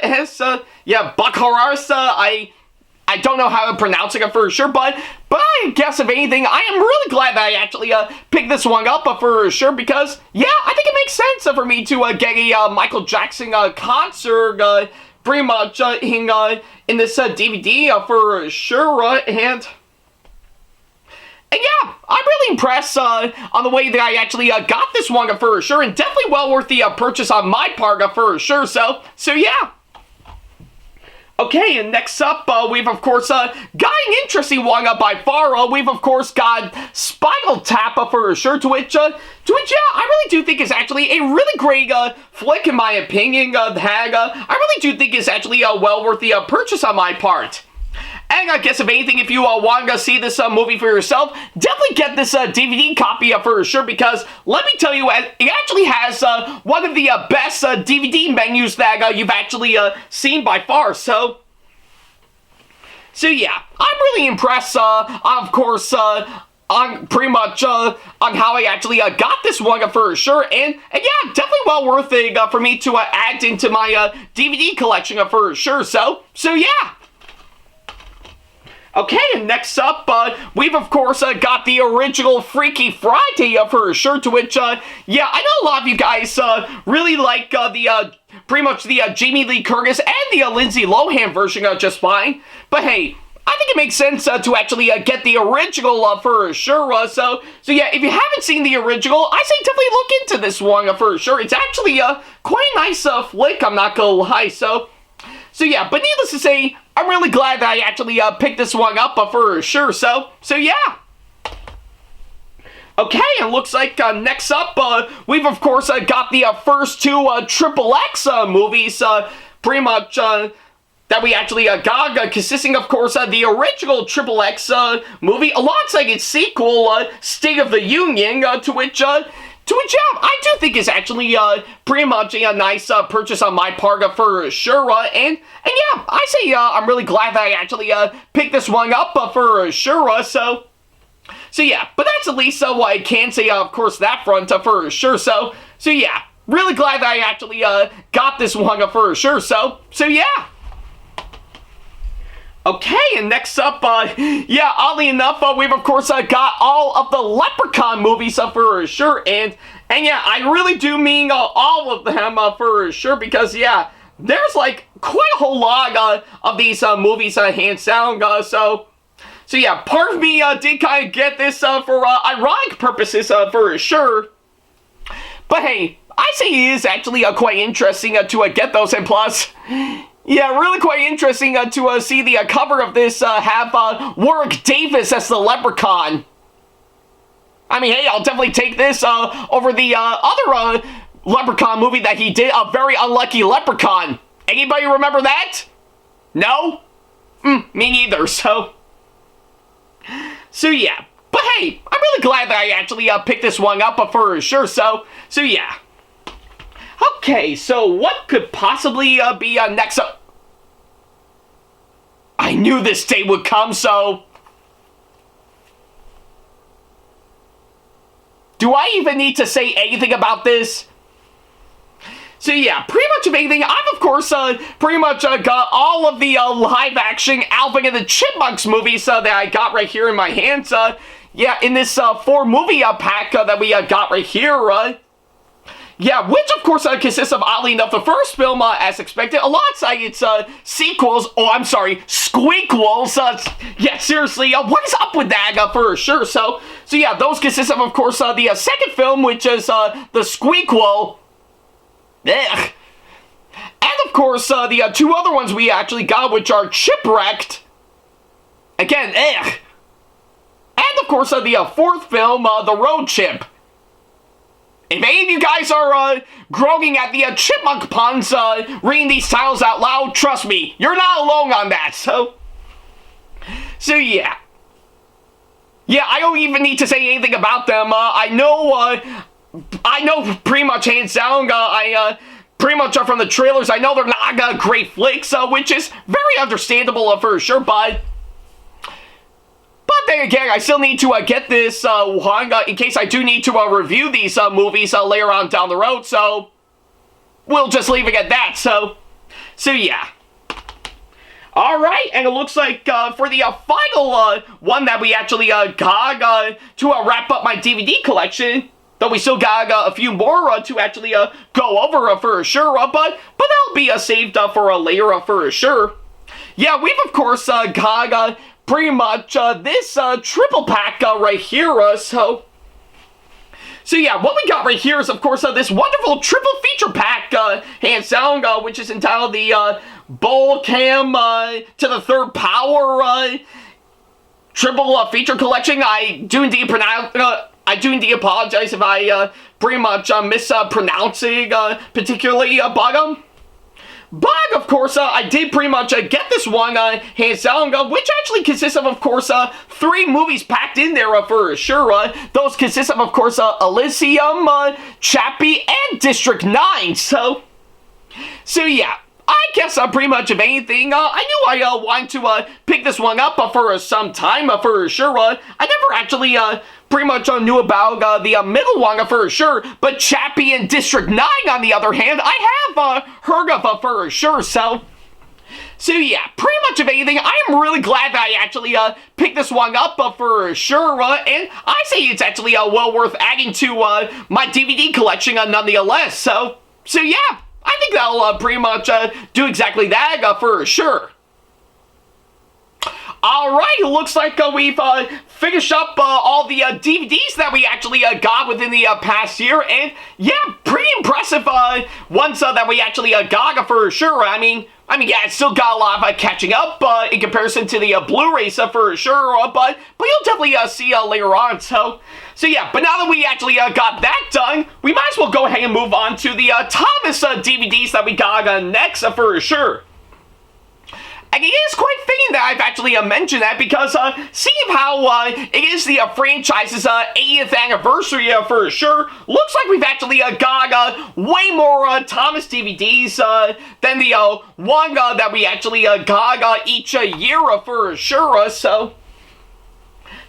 I don't know how to pronounce it for sure, but I guess if anything, I am really glad that I actually picked this one up for sure, because yeah, I think it makes sense for me to get a Michael Jackson concert pretty much in this DVD for sure, and yeah, I'm really impressed on the way that I actually got this one for sure, and definitely well worth the purchase on my part for sure, so yeah. Okay, and next up, we've of course got an interesting one by far. We've of course got Spinal Tap for sure, to which yeah, I really do think is actually a really great flick in my opinion. I really do think is actually well worth the purchase on my part. And I guess if anything, if you want to see this movie for yourself, definitely get this DVD copy for sure, because let me tell you, it actually has one of the best DVD menus that you've actually seen by far, so yeah, I'm really impressed, of course, on pretty much on how I actually got this one for sure, and yeah, definitely well worth it for me to add into my DVD collection for sure, so yeah. Okay, and next up, we've of course got the original Freaky Friday for sure, to which, yeah, I know a lot of you guys really like pretty much the Jamie Lee Curtis and the Lindsay Lohan version just fine, but hey, I think it makes sense to actually get the original for sure, so yeah, if you haven't seen the original, I say definitely look into this one for sure. It's actually quite a nice flick, I'm not gonna lie, so yeah, but needless to say, I'm really glad that I actually picked this one up for sure, so yeah. Okay, and looks like next up, we've of course got the first two XXX movies, pretty much, that we actually got, consisting of course the original XXX movie, alongside its sequel, State of the Union, to which, yeah, I do think is actually pretty much a nice purchase on my part for sure, and yeah, I say I'm really glad that I actually picked this one up for sure, so yeah, but that's at least what I can say, of course, that front for sure, so yeah, really glad that I actually got this one for sure, so yeah. Okay, and next up, yeah, oddly enough, we've of course got all of the Leprechaun movies for sure, and yeah, I really do mean all of them for sure, because yeah, there's like quite a whole lot of these movies hands down, so yeah, part of me did kind of get this for ironic purposes for sure, but hey, I say it is actually quite interesting to get those, and plus, yeah, really quite interesting to see the cover of this have Warwick Davis as the Leprechaun. I mean, hey, I'll definitely take this over the other Leprechaun movie that he did, A Very Unlucky Leprechaun. Anybody remember that? No? Me neither, so yeah. But hey, I'm really glad that I actually picked this one up for sure, so yeah. Okay, so what could possibly be next up? I knew this day would come, so Do I even need to say anything about this? So yeah, pretty much of anything. I've, of course, pretty much got all of the live-action Alvin and the Chipmunks movies that I got right here in my hands. Yeah, in this 4-movie pack that we got right here. Yeah, which, of course, consists of, oddly enough, the first film, as expected, alongside its sequels. Oh, I'm sorry, squeakquels. Yeah, seriously, what is up with that, for sure? So yeah, those consist of course, the second film, which is the squeakquel. Ugh. And, of course, the 2 other ones we actually got, which are Chipwrecked. Again, ugh. And, of course, the 4th film, The Road Chip. If any of you guys are groaning at the chipmunk puns reading these titles out loud, trust me, you're not alone on that. So yeah. Yeah, I don't even need to say anything about them. I know pretty much hands down, pretty much from the trailers, I know they're not great flicks, which is very understandable for sure, but then again, I still need to get this one in case I do need to review these movies later on down the road, so we'll just leave it at that, so yeah. Alright, and it looks like for the final one that we actually got to wrap up my DVD collection, though we still got a few more to actually go over for sure, but that'll be saved for later for sure. Yeah, we've of course got pretty much this triple pack right here, so yeah, what we got right here is of course this wonderful triple feature pack, hands down, which is entitled the Bull Cam to the Third Power triple feature collection. I do indeed apologize if I pretty much mispronouncing particularly bottom. But, of course, I did pretty much get this one, hands down, which actually consists of course, 3 movies packed in there for sure. Those consist of course, Elysium, Chappie, and District 9. So yeah. I guess pretty much of anything, I knew I wanted to pick this one up for some time for sure. I never actually pretty much knew about the middle one for sure, but Chappie and District 9 on the other hand, I have heard of for sure, so yeah, pretty much of anything, I am really glad that I actually picked this one up for sure, and I say it's actually well worth adding to my DVD collection nonetheless, so yeah. I think that'll pretty much do exactly that for sure. Alright, it looks like we've finished up all the DVDs that we actually got within the past year, and yeah, pretty impressive ones that we actually got for sure. I mean, yeah, it's still got a lot of catching up in comparison to the Blu-rays for sure, but you'll definitely see later on, so yeah, but now that we actually got that done, we might as well go ahead and move on to the Thomas DVDs that we got next for sure. And it is quite fitting that I've actually mentioned that because seeing how it is the franchise's 80th anniversary for sure, looks like we've actually got way more Thomas DVDs than the one that we actually got each year for sure, so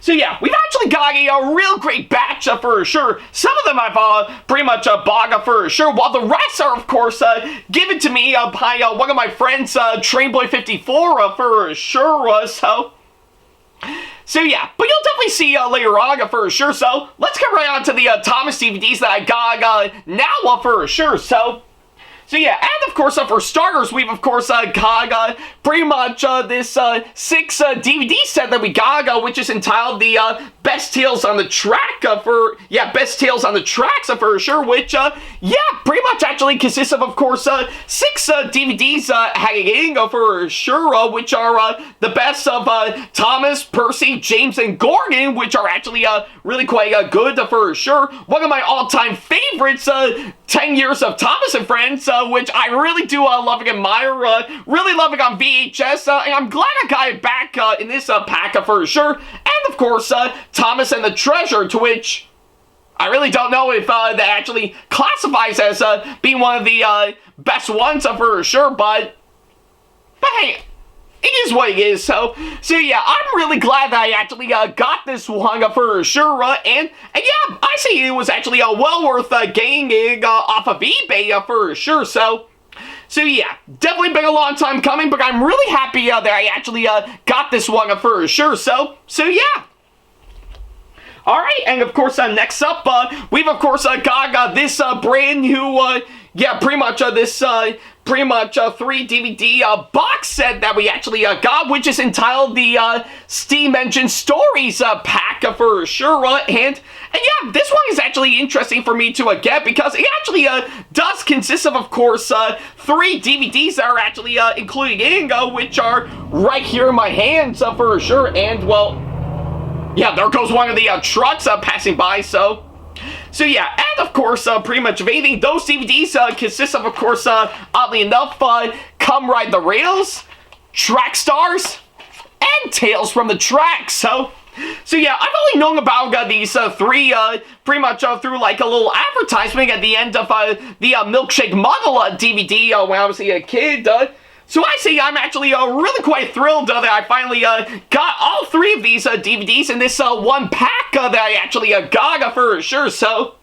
yeah, we've actually got a real great batch for sure. Some of them I've pretty much bought for sure, while the rest are, of course, given to me by one of my friends, Trainboy54 for sure, so yeah, but you'll definitely see later on for sure, so let's get right on to the Thomas DVDs that I got now for sure, so yeah, and of course, for starters, we've of course got pretty much this 6 DVD set that we got, which is entitled the Best Tales on the Track Best Tales on the Tracks for sure, which yeah, pretty much actually consists of course 6 DVDs hanging for sure, which are the best of Thomas, Percy, James, and Gordon, which are actually really quite good for sure. One of my all-time favorites, 10 Years of Thomas and Friends, which I really do love and admire, really love it on VHS, and I'm glad I got it back in this pack for sure. And of course, Thomas and the Treasure, to which I really don't know if that actually classifies as being one of the best ones for sure, but hey, it is what it is. So yeah, I'm really glad that I actually got this one for sure. And yeah, I see it was actually well worth getting it off of eBay for sure. So yeah, definitely been a long time coming, but I'm really happy that I actually got this one for sure. So yeah. Alright, and of course, next up, we've of course got this brand new, yeah, pretty much this 3 DVD box set that we actually got, which is entitled the Steam Engine Stories pack for sure. And yeah, this one is actually interesting for me to get because it actually does consist of course, 3 DVDs that are actually included in, which are right here in my hands for sure. And well, yeah, there goes one of the trucks passing by, so yeah, and of course, pretty much of anything, those DVDs consist of course, oddly enough, Come Ride the Rails, Track Stars, and Tales from the Track, so yeah, I've only known about these 3 pretty much through like a little advertisement at the end of the Milkshake Model DVD when I was a kid, so I see I'm actually really quite thrilled that I finally got all 3 of these DVDs in this one pack that I actually got for sure. So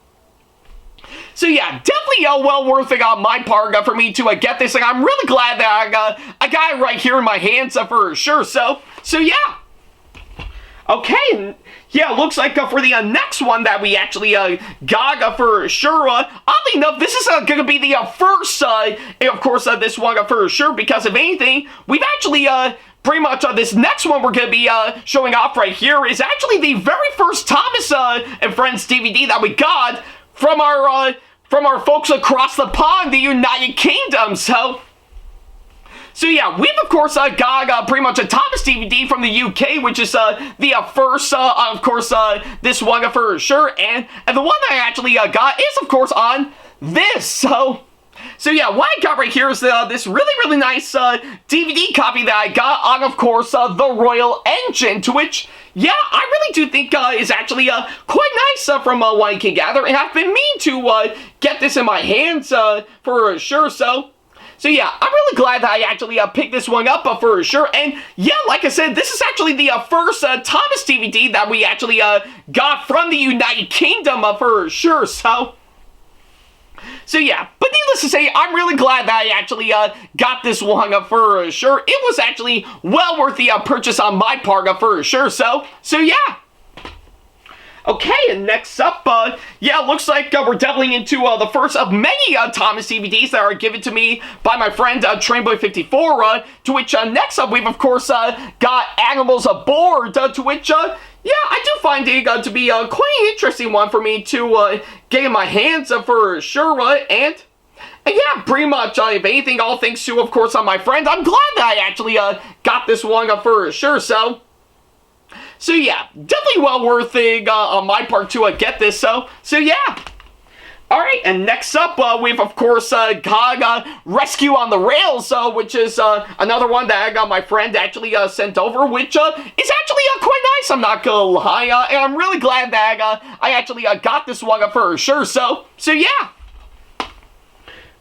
yeah, definitely well worth it on my part for me to get this, and I'm really glad that I got it right here in my hands for sure. So yeah. Okay, yeah, looks like for the next one that we actually got for sure, oddly enough, this is going to be the first, of course, this one for sure, because if anything, we've actually, pretty much this next one we're going to be showing off right here is actually the very first Thomas and Friends DVD that we got from our folks across the pond, the United Kingdom, So yeah, we've of course got pretty much a Thomas DVD from the UK, which is the first, of course, this one for sure, and the one that I actually got is of course on this. So yeah, what I got right here is this really nice DVD copy that I got on, of course, the Royal Engine, to which, yeah, I really do think is actually quite nice from what I can gather, and I've been meaning to get this in my hands for sure. So yeah, I'm really glad that I actually picked this one up for sure. And yeah, like I said, this is actually the first Thomas DVD that we actually got from the United Kingdom for sure. So yeah, but needless to say, I'm really glad that I actually got this one for sure. It was actually well worth the purchase on my part for sure. So yeah. Okay, and next up, yeah, looks like we're delving into the first of many Thomas DVDs that are given to me by my friend Trainboy54, to which next up we've of course got Animals Aboard, to which, yeah, I do find it to be quite an interesting one for me to get in my hands for sure, and yeah, pretty much, if anything, all thanks to, of course, my friend, I'm glad that I actually got this one for sure, So yeah, definitely well worth it on my part to get this, so yeah. Alright, and next up, we've of course got Rescue on the Rails, which is another one that I got my friend actually sent over, which is actually quite nice, I'm not gonna lie, and I'm really glad that I actually got this one for sure, so yeah.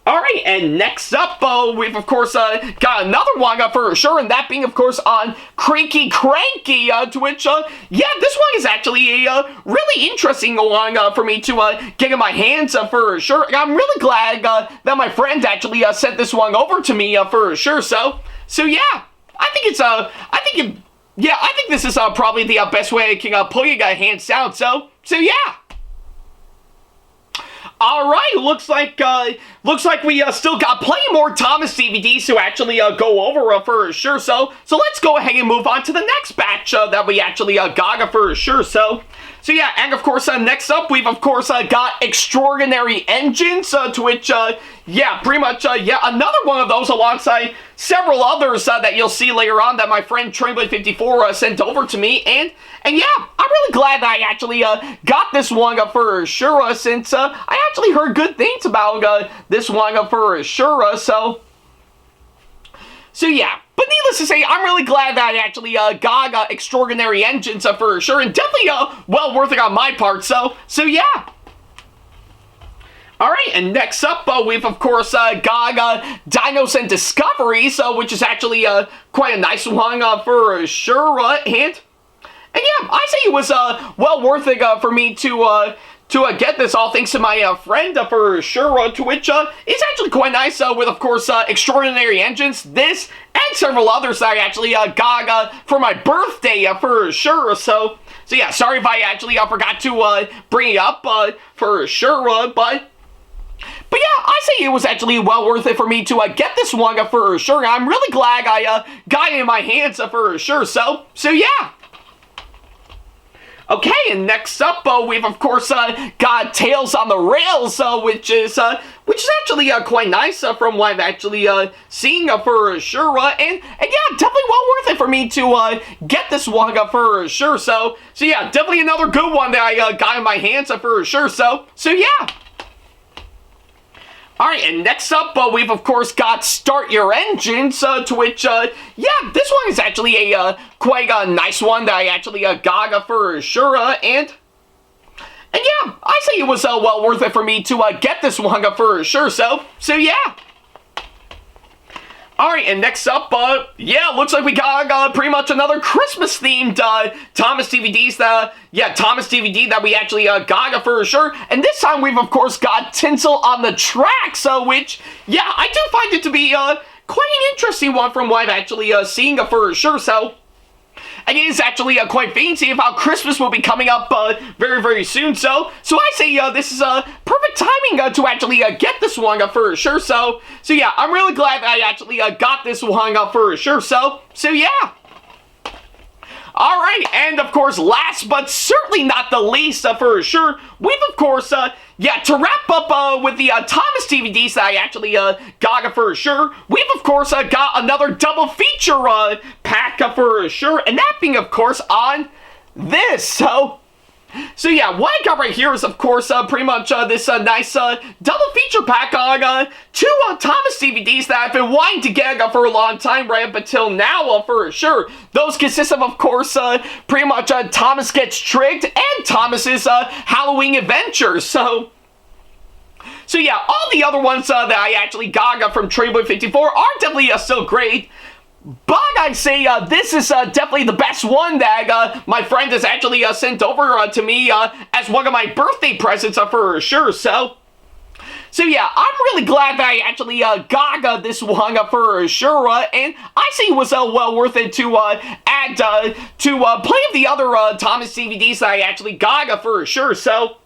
Alright, and next up, we've of course got another one for sure, and that being of course on Cranky Cranky, to which, yeah, this one is actually a really interesting one for me to get in my hands for sure. I'm really glad that my friend actually sent this one over to me for sure, so yeah, I think it's, I think this is probably the best way I can pull you guys hands down, so yeah. Alright, looks like we still got plenty more Thomas DVDs to actually go over for sure, so let's go ahead and move on to the next batch that we actually got for sure, so yeah, and of course, next up, we've of course got Extraordinary Engines, to which, yeah, pretty much, yeah, another one of those alongside several others that you'll see later on that my friend Trainboy54 sent over to me, and yeah, I'm really glad that I actually got this one for sure, since I actually heard good things about this one for sure, so yeah. But needless to say, I'm really glad that I actually got Extraordinary Engines for sure, and definitely well worth it on my part, so yeah. Alright, and next up, we've of course got Dinos and Discoveries, which is actually quite a nice one for sure, and yeah, I say it was well worth it for me to get this, all thanks to my friend for sure, to which it's actually quite nice with, of course, Extraordinary Engines, this, and several others that I actually got for my birthday for sure, so yeah, sorry if I actually forgot to bring it up for sure, but yeah, I say it was actually well worth it for me to get this one for sure. I'm really glad I got it in my hands for sure, so yeah. Okay, and next up, we've of course got Tales on the Rails, which is actually quite nice from what I've actually seen for sure, and yeah, definitely well worth it for me to get this one for sure. So yeah, definitely another good one that I got in my hands for sure. So yeah. Alright, and next up, we've of course got Start Your Engines, to which, yeah, this one is actually a quite nice one that I actually got for sure, and yeah, I say it was well worth it for me to get this one for sure, so yeah. Alright, and next up, yeah, looks like we got pretty much another Christmas-themed Thomas DVDs, Thomas DVD that we actually got for sure, and this time we've, of course, got Tinsel on the Tracks, which, yeah, I do find it to be quite an interesting one from what I've actually seen for sure, so and it is actually quite fancy of how Christmas will be coming up very, very soon. So I say this is perfect timing to actually get this one for sure. So yeah, I'm really glad that I actually got this one for sure. So yeah. Alright, and of course, last but certainly not the least for sure, we've of course, yeah, to wrap up with the Thomas DVDs that I actually got for sure, we've of course got another double feature pack for sure, and that being of course on this. So yeah, what I got right here is, of course, pretty much this nice double feature pack on two Thomas DVDs that I've been wanting to get for a long time, right up until now, for sure. Those consist of course, pretty much Thomas Gets Tricked and Thomas's Halloween Adventures. So yeah, all the other ones that I actually got from Tradeboy54 are definitely still great. But I'd say this is definitely the best one that my friend has actually sent over to me as one of my birthday presents for sure. So yeah, I'm really glad that I actually got this one for sure, and I say it was well worth it to add to plenty of the other Thomas DVDs that I actually got for sure. So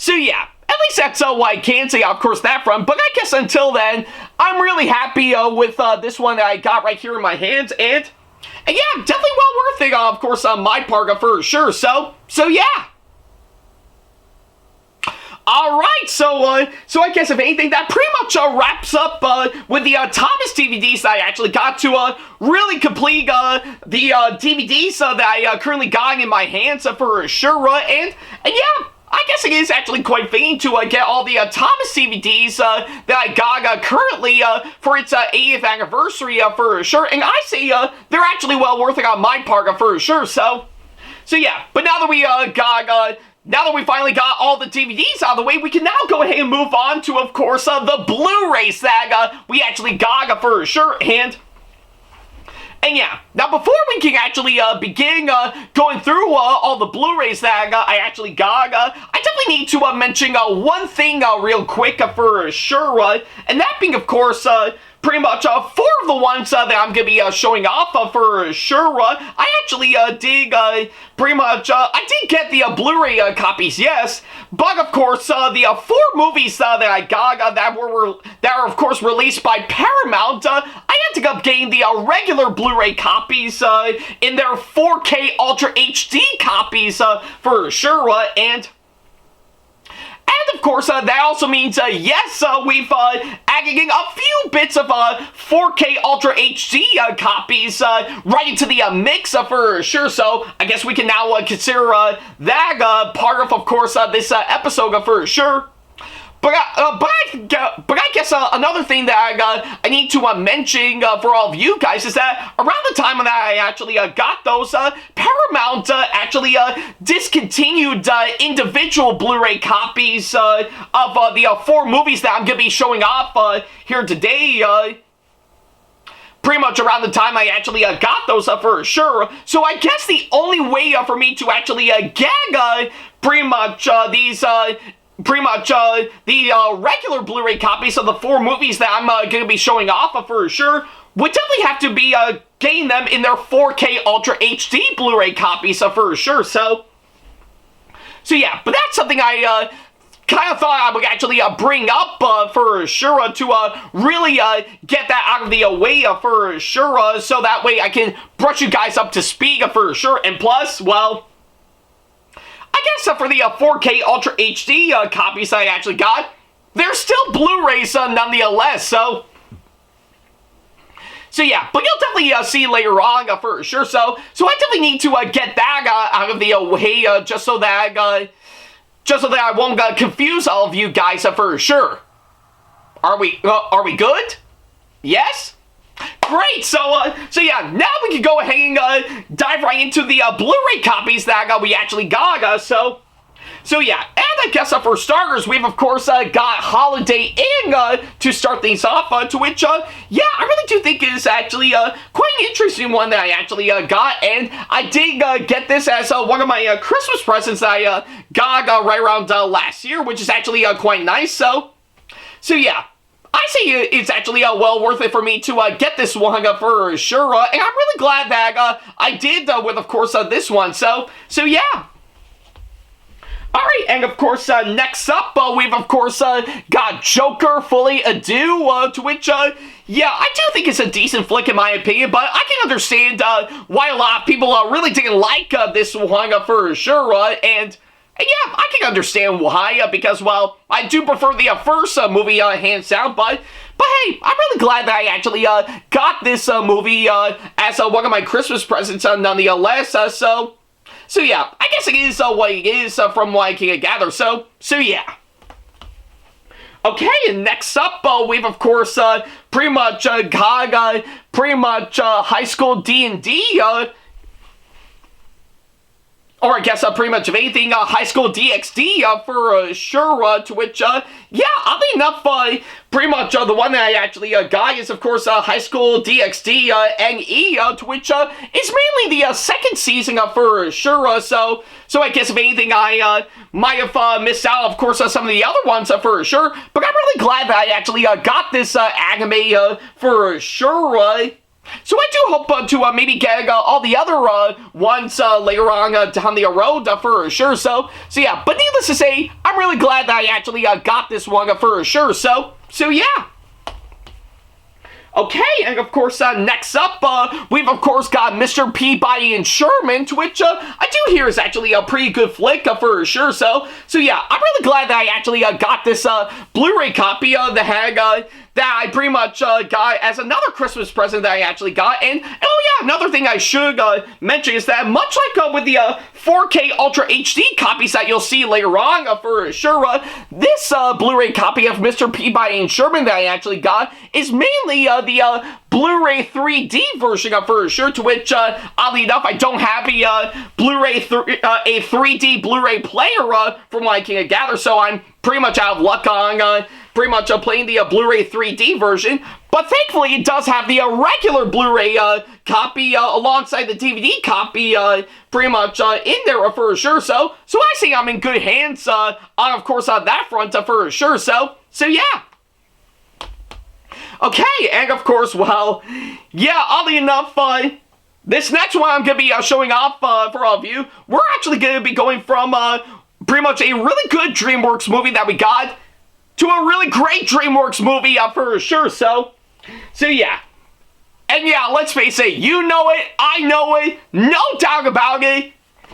yeah. At least that's what I can say, of course, that from. But I guess until then, I'm really happy with this one that I got right here in my hands. And yeah, definitely well worth it, of course, on my part for sure. So yeah. Alright, so I guess if anything, that pretty much wraps up with the Thomas DVDs that I actually got to really complete the DVDs that I currently got in my hands for sure. And yeah. I guess it is actually quite fitting to get all the Thomas DVDs that I got currently for its 80th anniversary for sure, and I say they're actually well worth it on my part for sure. So yeah, but now that we now that we finally got all the DVDs out of the way, we can now go ahead and move on to, of course, the Blu-rays that we actually got for sure, and yeah, now before we can actually begin going through all the Blu-rays that I actually got, I definitely need to mention one thing real quick for sure, and that being, of course, pretty much 4 of the ones that I'm going to be showing off for sure. I actually did pretty much, I did get the Blu-ray copies, yes, but of course, the 4 movies that I got that are of course released by Paramount, I ended up getting the regular Blu-ray copies in their 4K Ultra HD copies for sure, and of course, that also means, yes, we've added in a few bits of 4K Ultra HD copies right into the mix for sure, so I guess we can now consider that part of course, this episode for sure. But I guess another thing that I need to mention for all of you guys is that around the time that I actually got those, Paramount Paramount actually discontinued individual Blu-ray copies of the 4 movies that I'm going to be showing off here today. Pretty much around the time I actually got those for sure. So I guess the only way for me to actually gag pretty much the regular Blu-ray copies of the 4 movies that I'm going to be showing off for sure would definitely have to be getting them in their 4K Ultra HD Blu-ray copies for sure. So yeah, but that's something I kind of thought I would actually bring up for sure to really get that out of the way for sure, so that way I can brush you guys up to speed for sure. And plus, well, I guess for the 4K Ultra HD copies I actually got, they're still Blu-rays nonetheless, so yeah, but you'll definitely see later on for sure. So I definitely need to get that out of the way just so that I won't confuse all of you guys for sure. Are we good? Yes? Great. So yeah, now we can go ahead and dive right into the Blu-ray copies that we actually got. So yeah, and I guess for starters, we've of course got Holiday Inn to start things off, to which, yeah, I really do think is actually quite an interesting one that I actually got, and I did get this as one of my Christmas presents that I got right around last year, which is actually quite nice. So yeah, I say it's actually well worth it for me to get this one for sure, and I'm really glad that I did with, of course, this one. So yeah. Alright, and of course, next up, we've of course got Joker Fully Ado, to which, yeah, I do think it's a decent flick in my opinion, but I can understand why a lot of people really didn't like this one for sure, and yeah, I can understand why, because, well, I do prefer the first movie hands down, but hey, I'm really glad that I actually got this movie as one of my Christmas presents nonetheless, so yeah, I guess it is what it is from what I can gather. So yeah. Okay, and next up, we've of course pretty much got High School D&D, or I guess pretty much of anything High School DxD for sure, to which, yeah, oddly enough, pretty much the one that I actually got is, of course, High School DxD NE, to which is mainly the second season for sure, so I guess if anything, I might have missed out, of course, some of the other ones for sure, but I'm really glad that I actually got this anime for sure. So I do hope to maybe get all the other ones later on down the road for sure. So yeah, but needless to say, I'm really glad that I actually got this one for sure. So yeah. Okay, and of course, next up, we've of course got Mr. Peabody and Sherman, which I do hear is actually a pretty good flick for sure. So yeah, I'm really glad that I actually got this Blu-ray copy that I pretty much got as another Christmas present that I actually got. And oh yeah, another thing I should mention is that much like with the 4K Ultra HD copies that you'll see later on for sure, this Blu-ray copy of Mr. Peabody and Sherman that I actually got is mainly the Blu-ray 3D version for sure, to which, oddly enough, I don't have a Blu-ray, a 3D Blu-ray player from what I can gather, so I'm pretty much out of luck on pretty much playing the Blu-ray 3D version, but thankfully it does have the regular Blu-ray copy alongside the DVD copy pretty much in there for sure, so I say I'm in good hands on, of course, on that front for sure, so yeah. Okay, and of course, well, yeah, oddly enough, this next one I'm going to be showing off for all of you, we're actually going to be going from pretty much a really good DreamWorks movie that we got to a really great DreamWorks movie for sure, so yeah. And yeah, let's face it, you know it, I know it, no doubt about it,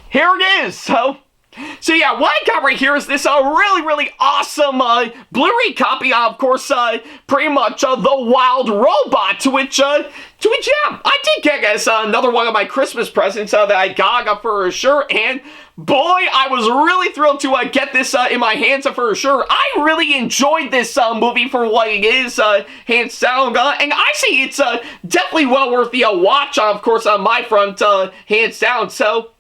here it is, so yeah, what I got right here is this really awesome Blu-ray copy of course, pretty much The Wild Robot, to which, yeah, I did get as another one of my Christmas presents that I got for sure, and boy, I was really thrilled to get this in my hands for sure. I really enjoyed this movie for what it is, hands down, and I say it's definitely well worth the watch, of course, on my front, hands down, so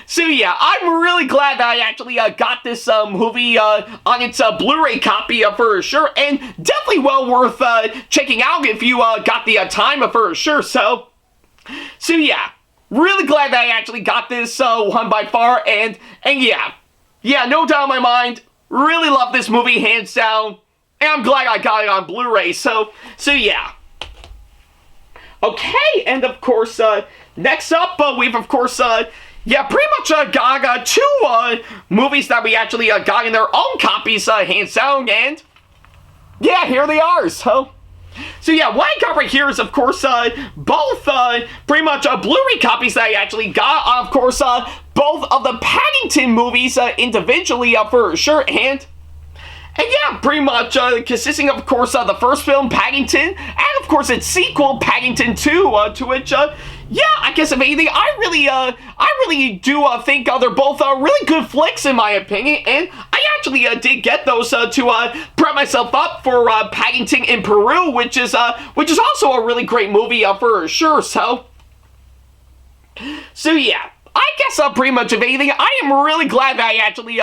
So yeah, I'm really glad that I actually got this movie on its Blu-ray copy for sure, and definitely well worth checking out if you got the time for sure. So yeah, really glad that I actually got this one by far, and yeah, no doubt in my mind, really love this movie hands down, and I'm glad I got it on Blu-ray. So yeah. Okay, and of course, next up, we've of course, yeah, pretty much got two movies that we actually got in their own copies, hands down, and yeah, here they are. So yeah, what I got right here is, of course, both pretty much Blu-ray copies that I actually got, of course, both of the Paddington movies individually, for sure, and yeah, pretty much consisting of course, the first film, Paddington, and of course its sequel, Paddington 2, to which, yeah, I guess if anything, I really do think they're both really good flicks in my opinion, and I actually did get those to prep myself up for Paddington in Peru, which is also a really great movie for sure. So yeah. I guess pretty much if anything, I am really glad that I actually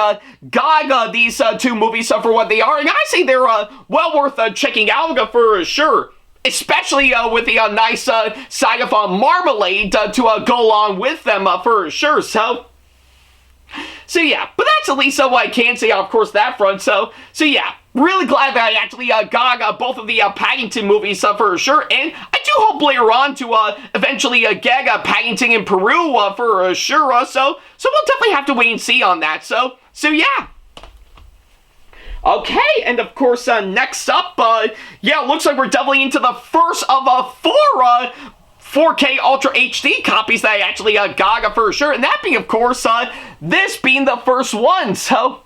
got these two movies for what they are, and I say they're well worth checking out for sure. Especially with the nice side of marmalade to go along with them for sure. So yeah, but that's at least what I can say, of course, that front. So yeah, really glad that I actually got both of the Paddington movies for sure, and I do hope later on to eventually get Paddington in Peru for sure. So we'll definitely have to wait and see on that. So yeah. Okay, and of course, next up, yeah, it looks like we're definitely into the first of four 4K Ultra HD copies that I actually got for sure, and that being, of course, this being the first one. So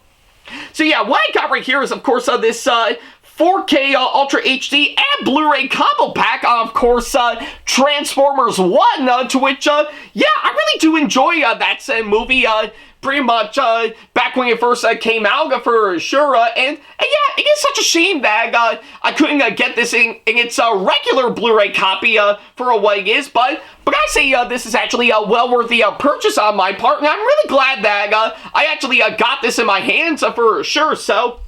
yeah, what I got right here is, of course, this 4K Ultra HD and Blu-ray combo pack, of course, Transformers 1, to which, yeah, I really do enjoy that movie, pretty much back when it first came out for sure, and yeah, it is such a shame that I couldn't get this in its regular Blu-ray copy for what it is, but I say this is actually a well worth the purchase on my part, and I'm really glad that I actually got this in my hands for sure. So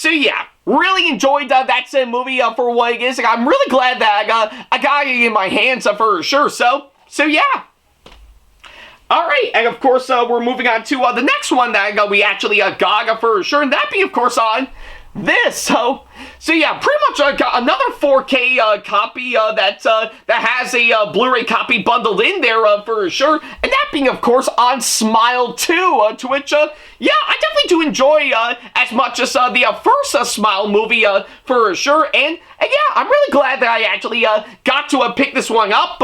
yeah, really enjoyed that movie for what it is, and I'm really glad that I got it in my hands for sure. So yeah. Alright, and of course, we're moving on to the next one that we actually got for sure, and that be, of course, on this. So yeah, pretty much got another 4K copy that has a Blu-ray copy bundled in there for sure, and that being, of course, on Smile 2, to which, yeah, I definitely do enjoy as much as the first Smile movie for sure, and yeah, I'm really glad that I actually got to pick this one up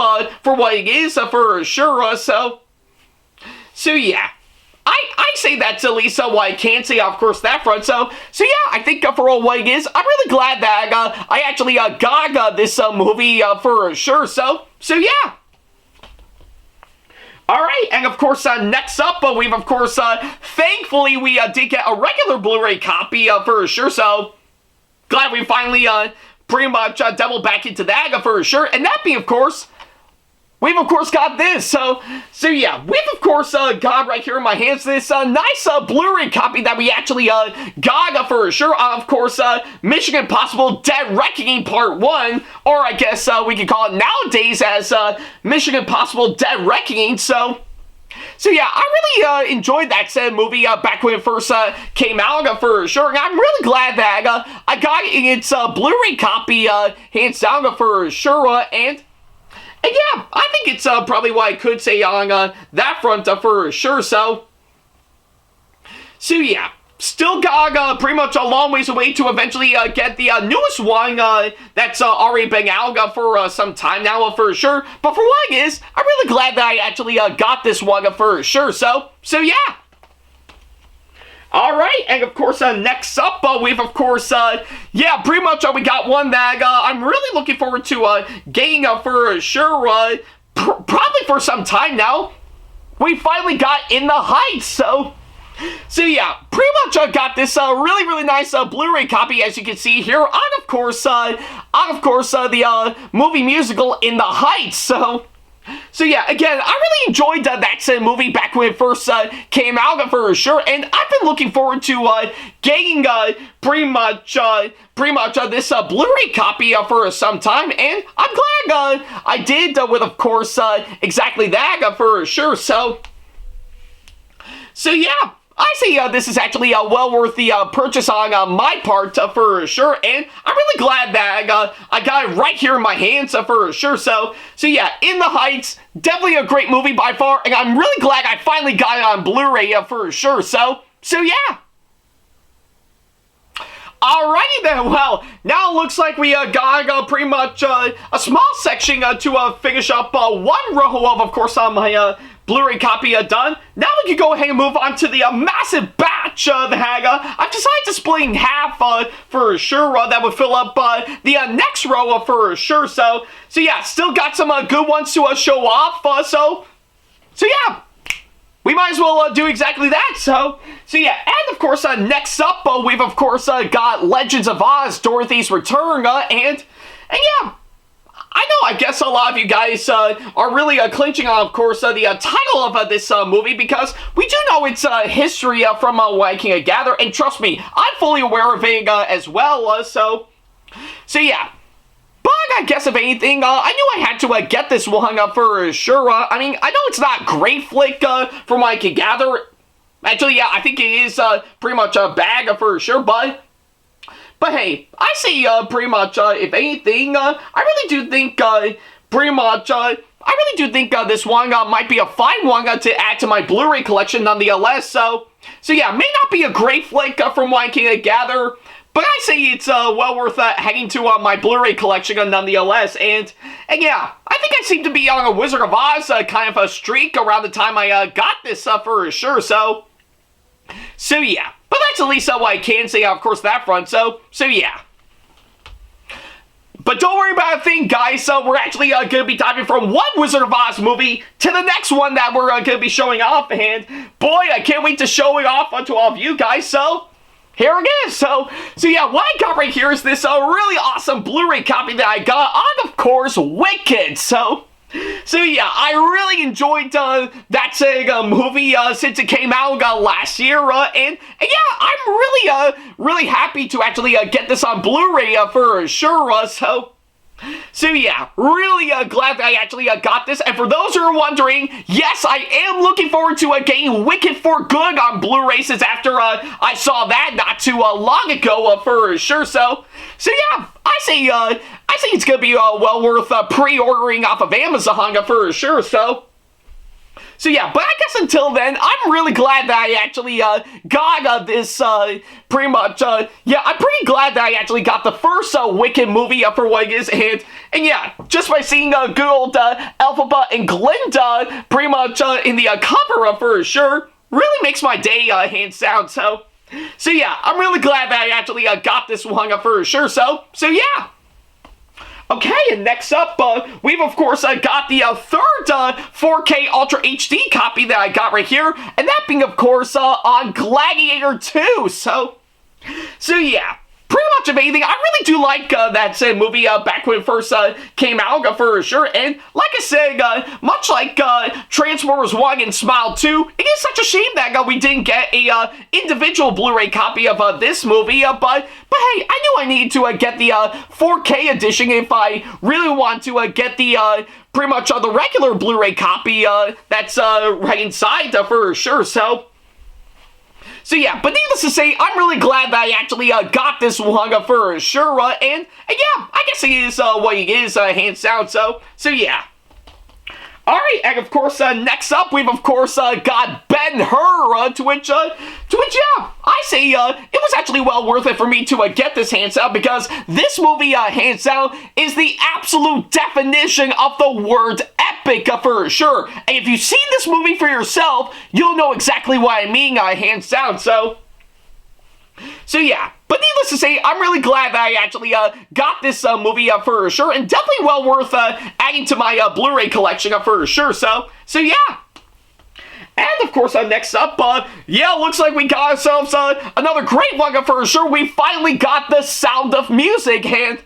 for what it is for sure. So yeah, I say that's at least what I can say, of course, that front. So yeah, I think for what it is, I'm really glad that I actually got this movie for sure. So yeah. Alright, and of course, next up, we've, of course, thankfully, we did get a regular Blu-ray copy for sure. So glad we finally pretty much doubled back into that for sure. And that being, of course, we've, of course, got this. So yeah, we've, of course, got right here in my hands this nice Blu-ray copy that we actually got for sure. Of course, Mission Impossible Dead Reckoning Part 1, or I guess we could call it nowadays as Mission Impossible Dead Reckoning. So yeah, I really enjoyed that said movie back when it first came out for sure, and I'm really glad that I got its Blu-ray copy hands down for sure, and yeah, I think it's probably what I could say on that front for sure. So yeah, still got pretty much a long ways away to eventually get the newest one that's already been out for some time now for sure. But for what it is, I'm really glad that I actually got this one for sure. So yeah. Alright, and of course, next up, we've, of course, yeah, pretty much we got one that I'm really looking forward to getting for sure, probably for some time now. We finally got In the Heights, so yeah, pretty much got this really nice Blu-ray copy, as you can see here, on, of course, the movie musical In the Heights. So So yeah, again, I really enjoyed that movie back when it first came out for sure, and I've been looking forward to getting pretty much this Blu-ray copy for some time, and I'm glad I did with, of course, exactly that for sure. So yeah. I say this is actually well worth the purchase on my part for sure, and I'm really glad that I got it right here in my hands for sure. So yeah, In the Heights, definitely a great movie by far, and I'm really glad I finally got it on Blu-ray for sure. So yeah. Alrighty then, well, now it looks like we got pretty much a small section to finish up one row of course, on my Blu-ray copy done. Now we can go ahead and move on to the massive batch that I've decided to split in half for sure. That would fill up the next row for sure. So yeah, still got some good ones to show off. So yeah. We might as well do exactly that, so yeah, and of course, next up, we've of course got Legends of Oz, Dorothy's Return, and yeah, I guess a lot of you guys are really clinching on, of course, the title of this movie, because we do know its history from what I can gather, and trust me, I'm fully aware of it as well, so yeah. But I guess if anything, I knew I had to get this one for sure. I mean, I know it's not a great flick from what I can gather. Actually, yeah, I think it is pretty much a bag for sure. But hey, I say pretty much if anything, I really do think this one might be a fine one to add to my Blu-ray collection nonetheless. So yeah, may not be a great flick from what I can gather. But I say it's well worth heading to my Blu-ray collection nonetheless, and yeah, I think I seem to be on a Wizard of Oz kind of a streak around the time I got this for sure, so yeah. But that's at least what I can say, of course, that front, so yeah. But don't worry about a thing, guys, we're actually going to be diving from one Wizard of Oz movie to the next one that we're going to be showing off, and boy, I can't wait to show it off to all of you guys, so here it is. So yeah, what I got right here is this really awesome Blu-ray copy that I got on, of course, Wicked. So yeah, I really enjoyed that movie since it came out last year, and yeah, I'm really happy to actually get this on Blu-ray for sure. So yeah, really glad that I actually got this, and for those who are wondering, yes, I am looking forward to getting Wicked for good on Blu-ray since after I saw that not too long ago for sure, so yeah, I say it's gonna be well worth pre-ordering off of Amazon for sure, so yeah, but I guess until then, I'm really glad that I actually got this pretty much, yeah, I'm pretty glad that I actually got the first Wicked movie for what it is, and yeah, just by seeing good old Elphaba and Glinda pretty much in the cover for sure, really makes my day hands down, so yeah, I'm really glad that I actually got this one for sure, so yeah. Okay, and next up, we've of course got the third 4K Ultra HD copy that I got right here, and that being of course on Gladiator 2, so yeah. Pretty much of anything. I really do like that movie back when it first came out for sure, and like I said, much like Transformers 1 and Smile 2, it is such a shame that we didn't get a individual Blu-ray copy of this movie, but hey, I knew I needed to get the 4K edition if I really want to get the pretty much the regular Blu-ray copy that's right inside for sure, so yeah, but needless to say, I'm really glad that I actually got this one for sure, and yeah, I guess it is what it is, hands down, so yeah. Alright, and of course, next up, we've of course got Ben-Hur, to which, yeah, I say it was actually well worth it for me to get this hands down, because this movie, hands down, is the absolute definition of the word epic for sure. And if you've seen this movie for yourself, you'll know exactly what I mean, hands down, so yeah. But needless to say, I'm really glad that I actually got this movie for sure, and definitely well worth adding to my Blu-ray collection for sure, so yeah. And of course, next up, yeah, looks like we got ourselves another great one for sure. We finally got The Sound of Music, and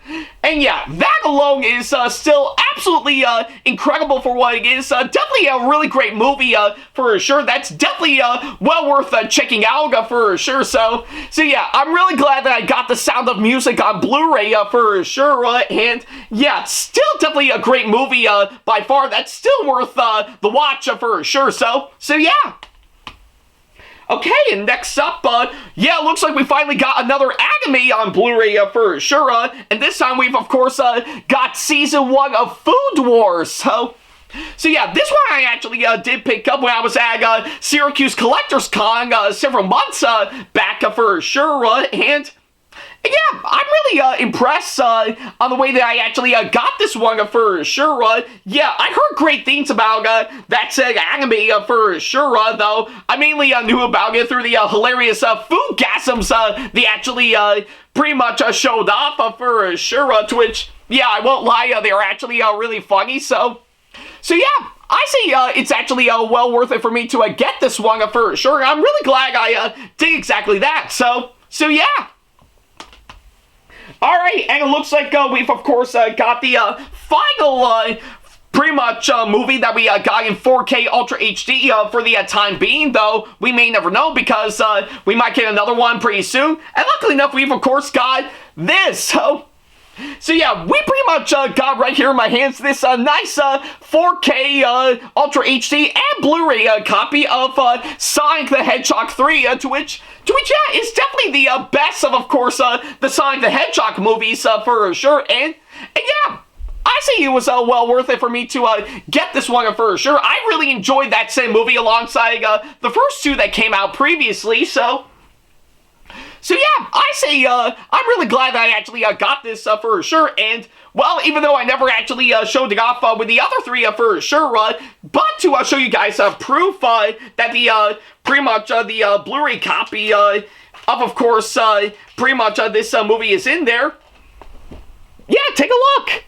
yeah, that alone is still absolutely incredible for what it is. Definitely a really great movie for sure. That's definitely well worth checking out for sure. So yeah, I'm really glad that I got The Sound of Music on Blu-ray for sure. And yeah, still definitely a great movie by far. That's still worth the watch for sure. So yeah. Okay, and next up, yeah, looks like we finally got another anime on Blu-ray for sure, and this time we've, of course, got Season 1 of Food Wars, so yeah, this one I actually did pick up when I was at Syracuse Collectors Con several months back for sure, and yeah, I'm really impressed on the way that I actually got this one for sure. Yeah, I heard great things about that said anime for sure, though I mainly knew about it through the hilarious foodgasms they actually pretty much showed off for sure, to which, yeah, I won't lie, they are actually really funny, so yeah, I say it's actually well worth it for me to get this one for sure. I'm really glad I did exactly that, so yeah. Alright, and it looks like we've, of course, got the final, pretty much, movie that we got in 4K Ultra HD for the time being, though we may never know because we might get another one pretty soon. And luckily enough, we've, of course, got this, so yeah, we pretty much got right here in my hands this nice 4K Ultra HD and Blu-ray copy of Sonic the Hedgehog 3, to which yeah, is definitely the best of course, the Sonic the Hedgehog movies for sure, and yeah, I say it was well worth it for me to get this one for sure. I really enjoyed that same movie alongside the first two that came out previously, so yeah, I say I'm really glad that I actually got this for sure, and well, even though I never actually showed it off with the other three for sure, but to show you guys proof that the pretty much the Blu-ray copy of course, pretty much this movie is in there. Yeah, take a look.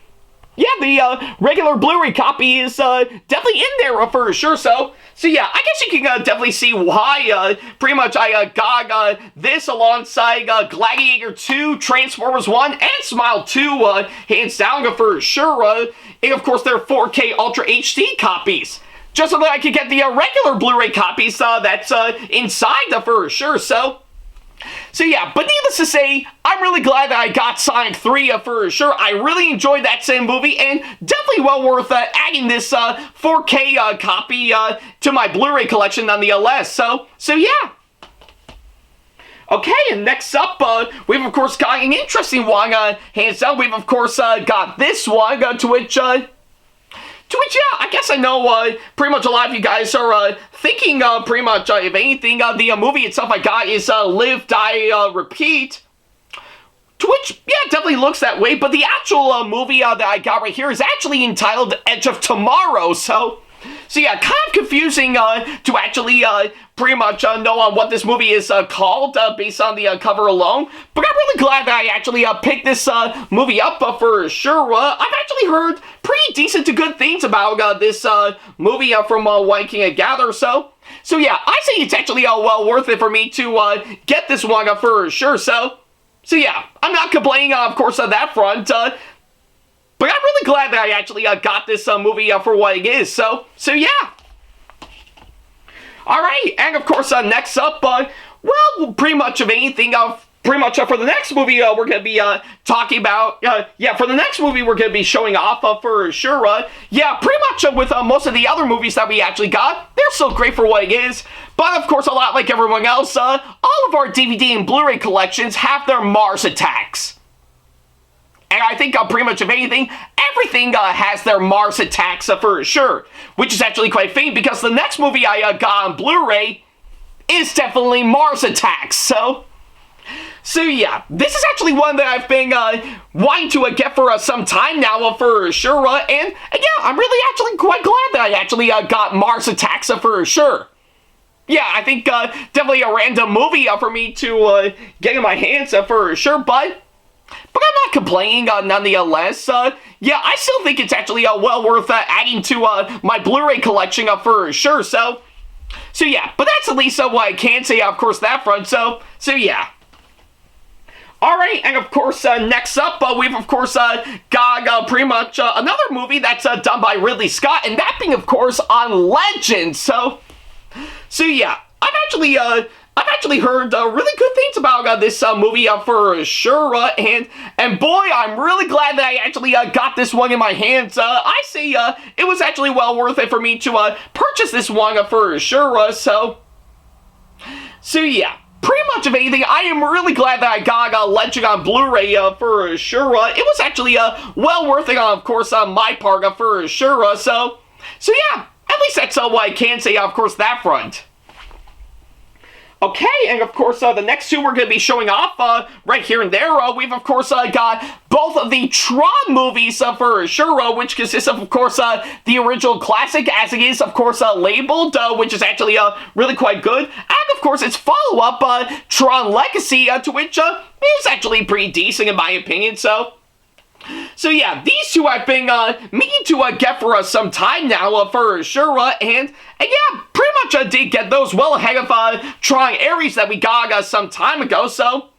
Yeah, the regular Blu-ray copy is definitely in there for sure, so yeah, I guess you can definitely see why pretty much I got this alongside Gladiator 2, Transformers 1, and Smile 2, hands down for sure, and of course they're 4K Ultra HD copies, just so that I could get the regular Blu-ray copies that's inside for sure, so yeah, but needless to say, I'm really glad that I got Sonic 3 for sure. I really enjoyed that same movie, and definitely well worth adding this 4K copy to my Blu-ray collection nonetheless. So yeah. Okay, and next up, we've of course got an interesting one, hands down. We've of course got this one, to which, yeah, I guess I know pretty much a lot of you guys are thinking pretty much, if anything, the movie itself I got is Live, Die, Repeat. To which, yeah, it definitely looks that way, but the actual movie that I got right here is actually entitled Edge of Tomorrow, so yeah, kind of confusing to actually pretty much know what this movie is called based on the cover alone, but I'm really glad that I actually picked this movie up for sure. I've actually heard pretty decent to good things about this movie from what I can gather, so yeah, I say it's actually well worth it for me to get this one for sure, so yeah, I'm not complaining of course on that front, but I'm really glad that I actually got this movie for what it is, so yeah. Alright, and of course next up, well, pretty much of anything, pretty much for the next movie we're going to be talking about, yeah, for the next movie we're going to be showing off for sure, yeah, pretty much with most of the other movies that we actually got, they're still great for what it is, but of course a lot like everyone else, all of our DVD and Blu-ray collections have their Mars attacks. And I think pretty much of anything, everything has their Mars attacks for sure. Which is actually quite funny because the next movie I got on Blu-ray is definitely Mars Attacks. So yeah, this is actually one that I've been wanting to get for some time now for sure. And yeah, I'm really actually quite glad that I actually got Mars Attacks for sure. Yeah, I think definitely a random movie for me to get in my hands for sure, but I'm not complaining nonetheless. Yeah, I still think it's actually well worth adding to my Blu-ray collection for sure. So So yeah, but that's at least what I can say, of course, that front. So yeah. Alright, and of course, next up, we've of course got pretty much another movie that's done by Ridley Scott, and that being, of course, on Legend. So yeah, I've actually heard really good things about this movie for sure, and boy, I'm really glad that I actually got this one in my hands. I say it was actually well worth it for me to purchase this one for sure. So yeah. Pretty much of anything, I am really glad that I got Legend on Blu-ray for sure. It was actually well worth it, of course, on my part for sure. So yeah, at least that's what I can say, of course, that front. Okay, and of course, the next two we're going to be showing off right here and there. We've, of course, got both of the Tron movies for sure, which consists of course, the original classic, as it is, of course, labeled, which is actually really quite good. And, of course, its follow-up, Tron Legacy, to which is actually pretty decent, in my opinion. So yeah, these two I've been meaning to get for some time now for sure, and yeah, pretty much did get those well ahead of Tron Ares that we got some time ago. So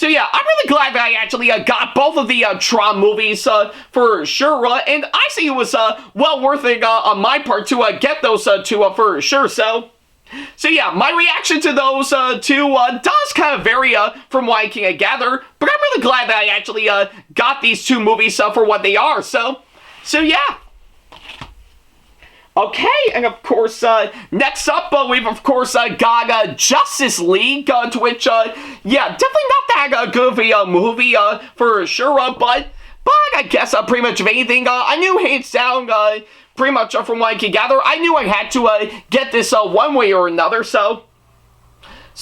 yeah, I'm really glad that I actually got both of the Tron movies for sure, and I say it was well worth it on my part to get those two for sure. So yeah, my reaction to those two does kind of vary from what I can gather, but I'm really glad that I actually got these two movies for what they are. So yeah. Okay, and of course, next up, we've of course got Justice League, to which, yeah, definitely not that good of a movie for sure, but I guess pretty much of anything, I knew hands down, pretty much from what I could gather, I knew I had to get this one way or another. So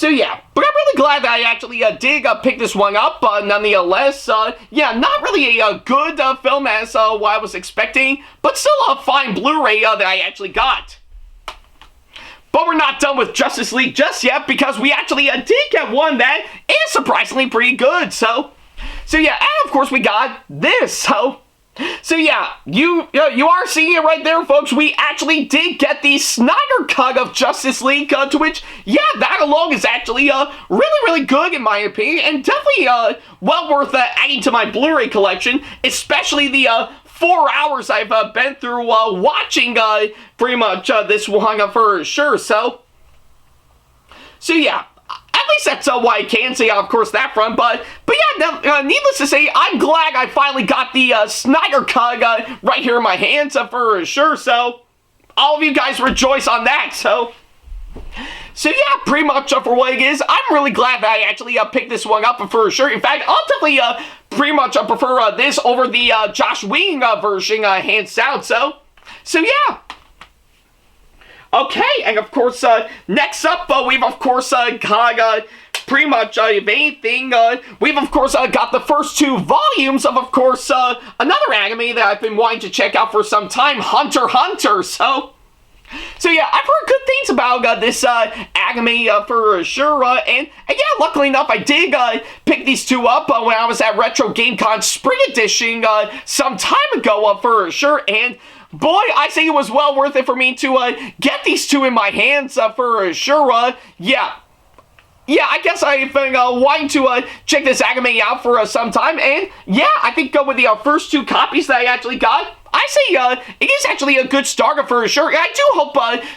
yeah, but I'm really glad that I actually did pick this one up nonetheless. Yeah, not really a good film as what I was expecting, but still a fine Blu-ray that I actually got. But we're not done with Justice League just yet, because we actually did get one that is surprisingly pretty good. So yeah, and of course we got this. So yeah, you are seeing it right there, folks. We actually did get the Snyder Cut of Justice League, to which, yeah, that alone is actually really good in my opinion, and definitely well worth adding to my Blu-ray collection, especially the 4 hours I've been through watching pretty much this one for sure. So yeah. At least that's what I can say, of course, that front. But yeah, needless to say, I'm glad I finally got the Snyder Cut right here in my hands for sure. So all of you guys rejoice on that. So yeah, pretty much for what it is, I'm really glad that I actually picked this one up for sure. In fact, I'll definitely pretty much prefer this over the Josh Whedon version, hands down. So yeah. Okay, and of course, next up, we've of course got pretty much anything. We've of course got the first two volumes of course, another anime that I've been wanting to check out for some time, Hunter x Hunter. So yeah, I've heard good things about this anime for sure, and yeah, luckily enough, I did pick these two up when I was at Retro Game Con Spring Edition some time ago for sure, and boy, I say it was well worth it for me to get these two in my hands for sure. Yeah, I guess I've been wanting to check this anime out for some time, and yeah, I think with the first two copies that I actually got, I say it is actually a good start for sure. I do hope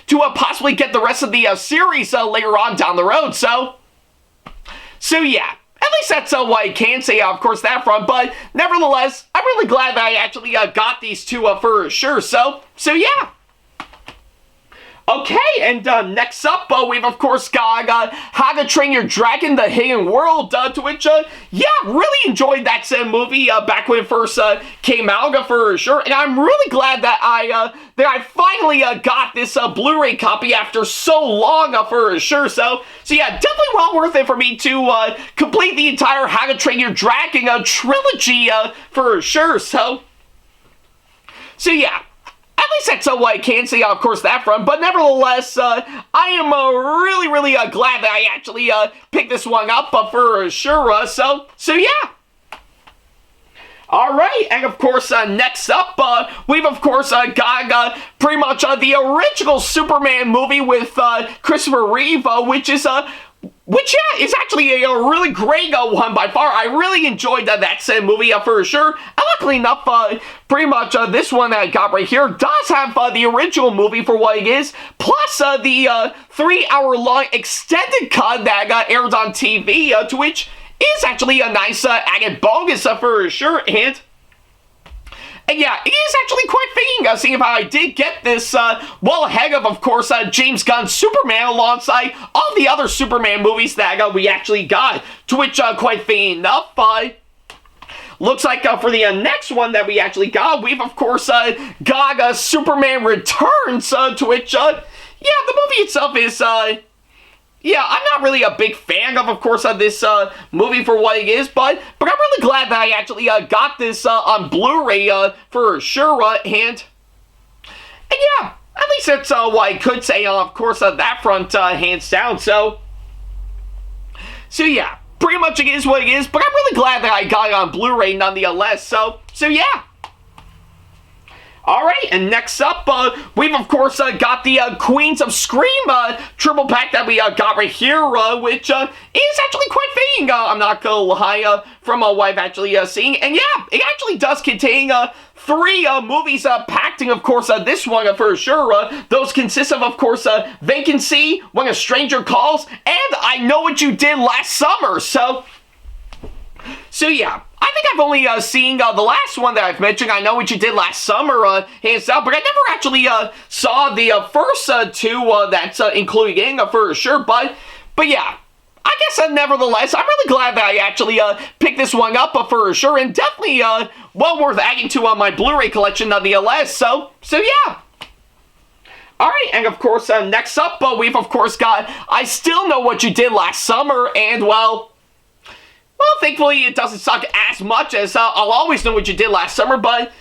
to possibly get the rest of the series later on down the road. So yeah. At least that's what I can say, of course, that front. But nevertheless, I'm really glad that I actually got these two for sure. So yeah. Okay, and next up, we've of course got How to Train Your Dragon: The Hidden World, to which, yeah, really enjoyed that movie back when it first came out for sure, and I'm really glad that I finally got this Blu-ray copy after so long for sure. So yeah, definitely well worth it for me to complete the entire How to Train Your Dragon trilogy for sure. So yeah. At least that's what I can say, of course, that front. But nevertheless, I am really glad that I actually picked this one up for sure. So yeah. Alright, and of course, next up, we've of course got pretty much the original Superman movie with Christopher Reeve, which is is actually a really great one by far. I really enjoyed that said movie for sure. And luckily enough, pretty much this one that I got right here does have the original movie for what it is, plus the 3-hour-long extended cut that got aired on TV, to which is actually a nice added bonus for sure. And yeah, it is actually quite fitting, seeing how I did get this well ahead of course, James Gunn's Superman alongside all the other Superman movies that we actually got, to which, quite fitting enough, looks like for the next one that we actually got, we've of course got Superman Returns, to which, yeah, the movie itself is, yeah, I'm not really a big fan of course, this movie for what it is, but I'm really glad that I actually got this on Blu-ray for sure, and yeah, at least that's what I could say, of course, that front, hands down, so yeah, pretty much it is what it is, but I'm really glad that I got it on Blu-ray nonetheless, so yeah. Alright, and next up, we've of course got the Queens of Scream triple pack that we got right here, which is actually quite fitting, I'm not gonna lie, from what I've actually seen. And yeah, it actually does contain 3 movies packed in, of course, this one for sure. Those consist of course, Vacancy, When a Stranger Calls, and I Know What You Did Last Summer, so yeah. I think I've only seen the last one that I've mentioned, I Know What You Did Last Summer, hands down, but I never actually saw the first 2 that's included in for sure, but yeah, I guess nevertheless, I'm really glad that I actually picked this one up for sure, and definitely well worth adding to my Blu-ray collection nonetheless, so yeah. Alright, and of course, next up, we've of course got I Still Know What You Did Last Summer, and well, thankfully it doesn't suck as much as I'll Always Know What You Did Last Summer, but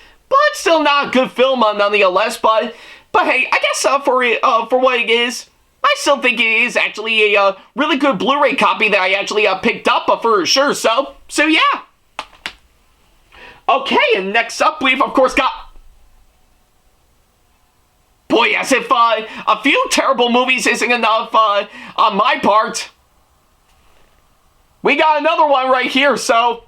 still not a good film nonetheless, but hey, I guess for what it is, I still think it is actually a really good Blu-ray copy that I actually picked up for sure, so yeah. Okay, and next up we've of course got, boy, as if a few terrible movies isn't enough on my part, we got another one right here, so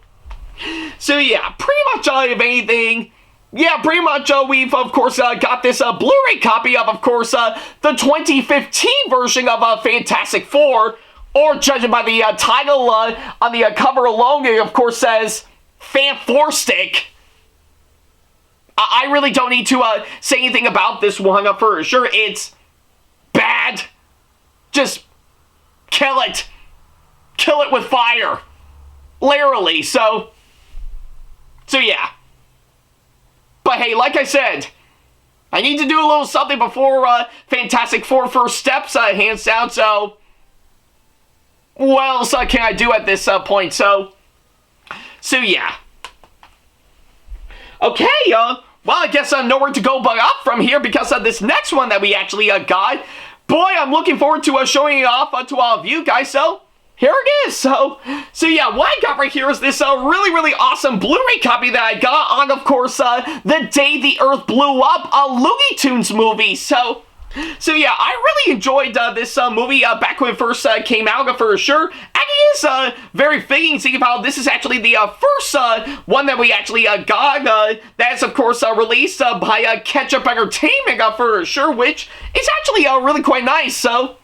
yeah, pretty much if anything, yeah, pretty much we've of course got this Blu-ray copy of course the 2015 version of Fantastic Four, or judging by the title on the cover alone, it of course says Fan-4-Stick. I really don't need to say anything about this one for sure. It's bad. Just kill it. Kill it with fire. Literally, so yeah. But hey, like I said, I need to do a little something before Fantastic Four First Steps, hands down, so what else can I do at this point, so yeah. Okay, well, I guess nowhere to go but up from here, because this next one that we actually got, boy, I'm looking forward to showing it off to all of you guys, so here it is. So yeah, what I got right here is this really, really awesome Blu-ray copy that I got on, of course, The Day the Earth Blew Up, a Looney Tunes movie. So yeah, I really enjoyed this movie back when it first came out for sure. And it is very fitting, seeing how this is actually the first one that we actually got that's of course released by Ketchup Entertainment for sure, which is actually really quite nice. So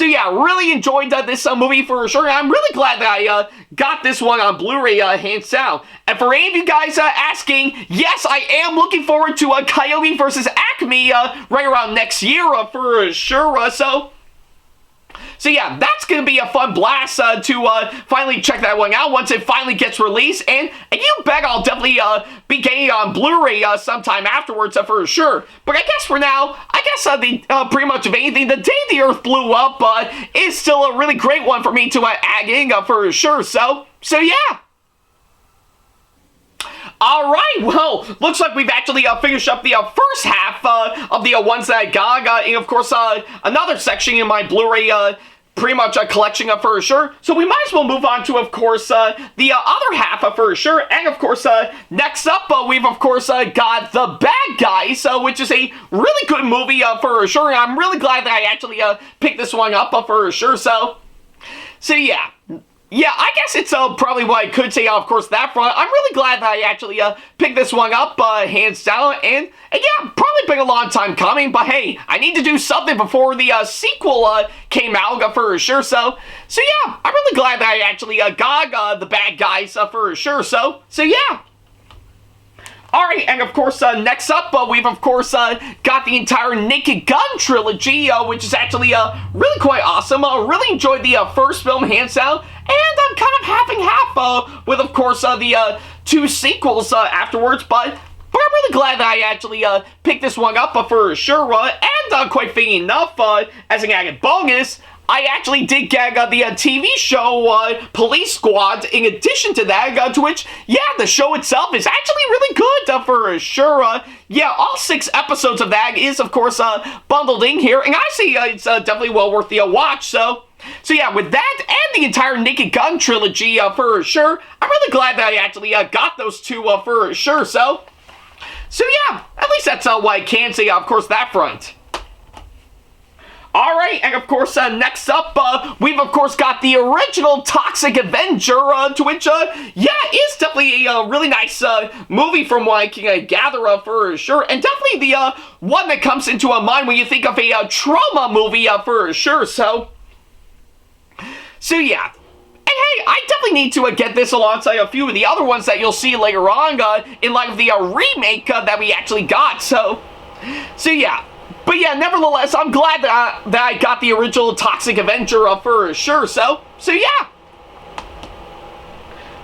yeah, really enjoyed this movie for sure. I'm really glad that I got this one on Blu-ray, hands down. And for any of you guys asking, yes, I am looking forward to Coyote vs. Acme right around next year for sure. So yeah, that's going to be a fun blast to finally check that one out once it finally gets released. And you bet I'll definitely be getting it on Blu-ray sometime afterwards for sure. But I guess for now, the pretty much of anything, The Day the Earth Blew Up is still a really great one for me to add in for sure. So yeah. Alright, well, looks like we've actually finished up the first half of the ones that I got. And of course, another section in my Blu-ray pretty much a collection for sure. So we might as well move on to, of course, the other half for sure. And of course, next up, we've of course got The Bad Guys, which is a really good movie for sure. And I'm really glad that I actually picked this one up for sure. So yeah. Yeah, I guess it's probably what I could say, of course, that front. I'm really glad that I actually picked this one up, hands down, and yeah, probably been a long time coming, but hey, I need to do something before the sequel came out, for sure, so yeah, I'm really glad that I actually got The Bad Guys, for sure, so yeah. Alright, and of course, next up, we've of course got the entire Naked Gun trilogy, which is actually really quite awesome. Really enjoyed the first film, hands down, and I'm kind of half and half with, of course, the two sequels afterwards, but I'm really glad that I actually picked this one up for sure, and quite fitting enough, as an added bonus, I actually did get the TV show Police Squad in addition to that, to which, yeah, the show itself is actually really good for sure. Yeah, all 6 episodes of that is, of course, bundled in here, and I see it's definitely well worth the watch, so yeah, with that and the entire Naked Gun trilogy for sure, I'm really glad that I actually got those two for sure, so yeah, at least that's what I can say, of course, that front. Alright, and of course, next up, we've of course got the original Toxic Avenger, to which, yeah, is definitely a really nice movie from what I can gather for sure, and definitely the one that comes into mind when you think of a trauma movie for sure, so yeah. And hey, I definitely need to get this alongside a few of the other ones that you'll see later on in light of the remake that we actually got, so yeah. But yeah, nevertheless, I'm glad that I got the original Toxic Avenger for sure, so yeah.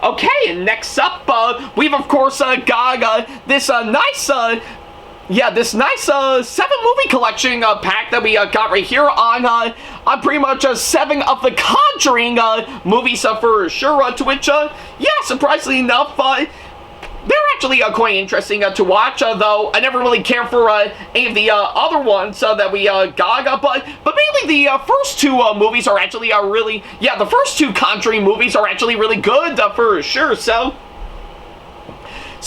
Okay, and next up, we've of course got this nice, this nice 7-movie collection pack that we got right here on pretty much 7 of the Conjuring movies for sure, to which, yeah, surprisingly enough, they're actually quite interesting to watch, though I never really cared for any of the other ones that we got, but mainly the first 2 movies are actually really, yeah, the first 2 Conjuring movies are actually really good for sure, so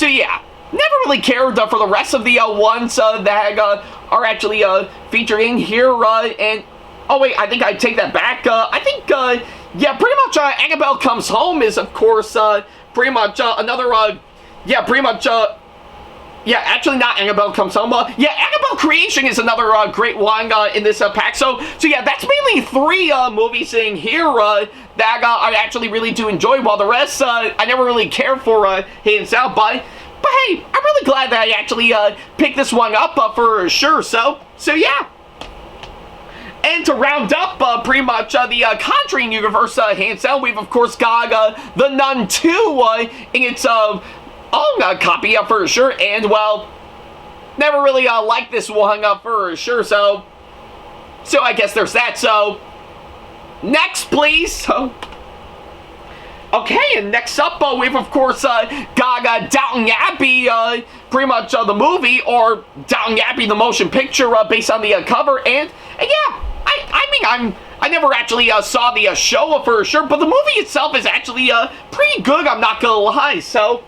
yeah, never really cared for the rest of the ones that are actually featured in here, and, oh wait, I think I take that back, I think, yeah, pretty much Annabelle Comes Home is, of course, pretty much another, yeah, pretty much, yeah, actually not Annabelle Comes Home. Yeah, Annabelle Creation is another great one in this pack. So yeah, that's mainly 3 movies in here that I actually really do enjoy, while the rest I never really cared for hands out. But hey, I'm really glad that I actually picked this one up for sure. So yeah. And to round up pretty much the Conjuring universe, hands down, we've of course got The Nun 2 in its copy for sure, and well, never really liked this one for sure, so I guess there's that. So next, please. Okay, and next up, we've of course got Downton Abbey, pretty much the movie, or Downton Abbey the motion picture, based on the cover, and yeah, I mean, I never actually saw the show for sure, but the movie itself is actually pretty good, I'm not gonna lie, so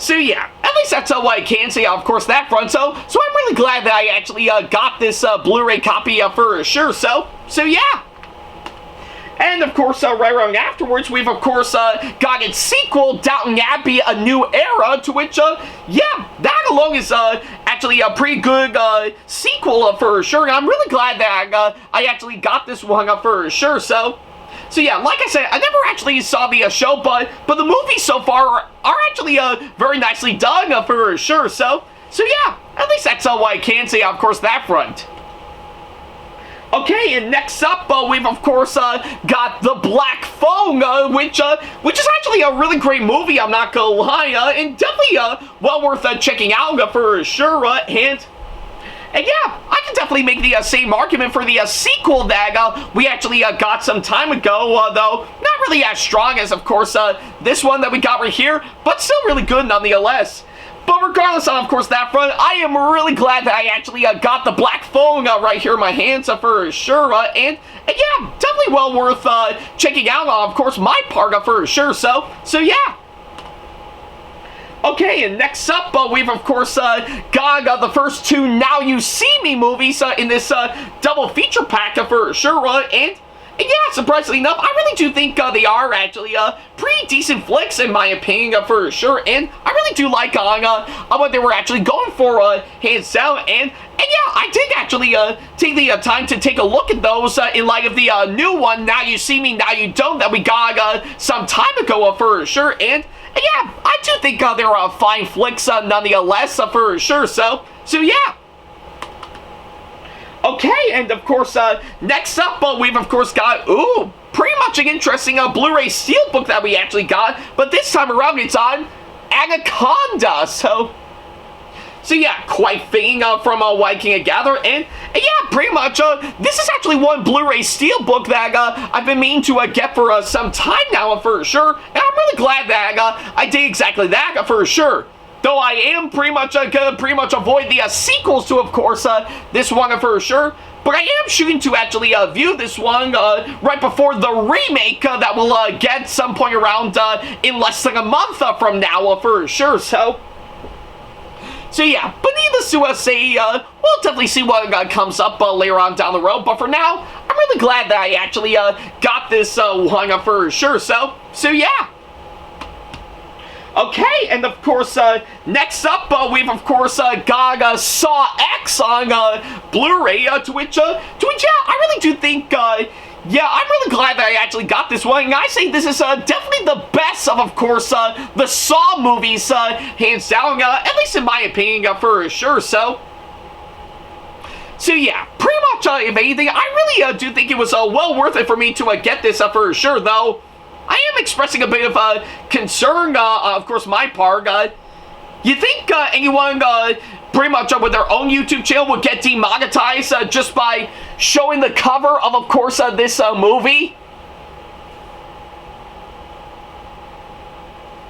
yeah, at least that's what I can say, of course, that front. So I'm really glad that I actually got this Blu-ray copy for sure. So yeah. And of course, right around afterwards, we've of course got its sequel, Downton Abbey: A New Era, to which, yeah, that alone is actually a pretty good sequel for sure. And I'm really glad that I actually got this one for sure. So yeah, like I said, I never actually saw the show, but the movies so far are actually very nicely done for sure. So yeah, at least that's what I can say, of course, that front. Okay, and next up, we've of course got The Black Phone, which is actually a really great movie, I'm not gonna lie, and definitely well worth checking out for sure. And yeah, I can definitely make the same argument for the sequel that we actually got some time ago, though not really as strong as, of course, this one that we got right here, but still really good nonetheless. But regardless of course, that front, I am really glad that I actually got the black phone right here in my hands for sure. And yeah, definitely well worth checking out, of course, my part for sure. So yeah. Okay, and next up, we've, of course, got the first two Now You See Me movies in this double feature pack for sure, and yeah, surprisingly enough, I really do think they are actually pretty decent flicks, in my opinion, for sure, and I really do like on what they were actually going for, hands down, and yeah, I did actually take the time to take a look at those in light of the new one, Now You See Me, Now You Don't, that we got some time ago, for sure, and yeah, I do think they're fine flicks nonetheless, for sure, so yeah. Okay, and of course, next up, we've of course got, pretty much an interesting Blu-ray steelbook that we actually got, but this time around it's on Anaconda, so yeah, quite fitting from what I can gather, and yeah, pretty much, this is actually one Blu-ray steelbook that I've been meaning to get for some time now, for sure, and I'm really glad that I did exactly that, for sure. Though I am pretty much gonna avoid the sequels to, of course, this one for sure. But I am shooting to actually view this one right before the remake that we'll get some point around in less than a month from now for sure. So yeah, but needless to say, we'll definitely see what comes up later on down the road. But for now, I'm really glad that I actually got this one for sure. So yeah. Okay, and of course, next up, we've of course got Saw X on Blu-ray, to which, yeah, I really do think, yeah, I'm really glad that I actually got this one, and I say this is definitely the best of course, the Saw movies, hands down, at least in my opinion, for sure, so yeah, pretty much, if anything, I really do think it was well worth it for me to get this for sure, though I am expressing a bit of concern, of course, my part. You think anyone pretty much with their own YouTube channel would get demonetized just by showing the cover of course, this movie?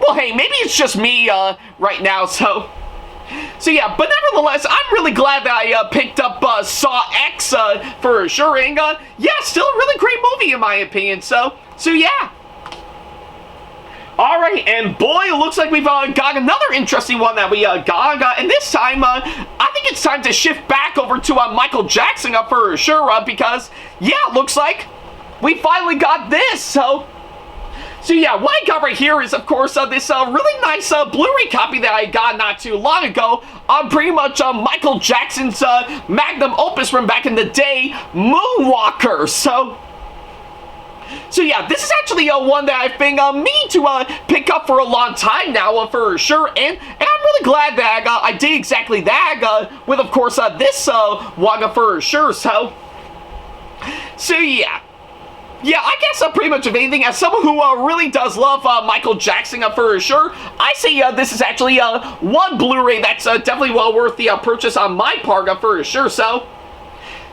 Well, hey, maybe it's just me right now, so yeah, but nevertheless, I'm really glad that I picked up Saw X for sure, and yeah, still a really great movie in my opinion, so yeah. Alright, and boy, it looks like we've got another interesting one that we got, and this time, I think it's time to shift back over to Michael Jackson for sure, because, yeah, it looks like we finally got this, so yeah, what I got right here is, of course, this really nice Blu-ray copy that I got not too long ago on pretty much Michael Jackson's magnum opus from back in the day, Moonwalker, so yeah, this is actually one that I've been meaning to pick up for a long time now, for sure, and I'm really glad that I did exactly that with, of course, this one for sure, so yeah. Yeah, I guess pretty much of anything, as someone who really does love Michael Jackson for sure, I say this is actually one Blu-ray that's definitely well worth the purchase on my part for sure, so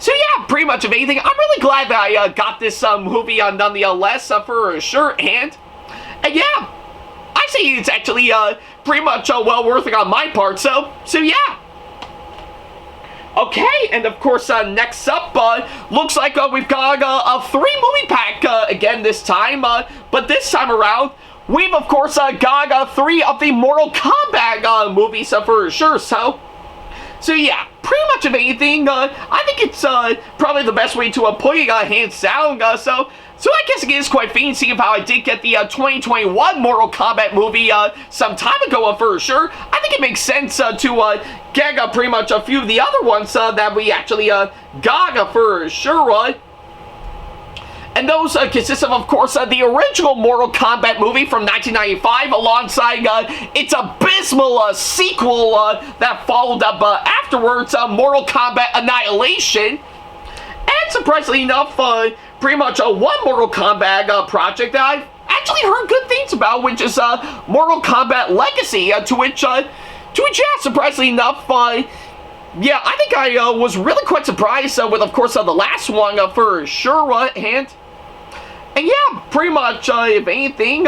yeah, pretty much of anything, I'm really glad that I got this movie nonetheless for sure, and yeah, I say it's actually pretty much well worth it on my part, so yeah. Okay, and of course, next up, looks like we've got a 3-movie pack again this time, but this time around, we've of course got 3 of the Mortal Kombat movies for sure, so yeah, pretty much of anything, I think it's probably the best way to put it hands down, so I guess it is quite fitting seeing how I did get the 2021 Mortal Kombat movie some time ago for sure. I think it makes sense to get pretty much a few of the other ones that we actually got for sure. And those consist of course, the original Mortal Kombat movie from 1995 alongside its abysmal sequel that followed up afterwards, Mortal Kombat Annihilation. And surprisingly enough, pretty much one Mortal Kombat project that I've actually heard good things about, which is Mortal Kombat Legacy, to which, yeah, surprisingly enough, yeah, I think I was really quite surprised with, of course, the last one for sure, and yeah, pretty much, if anything,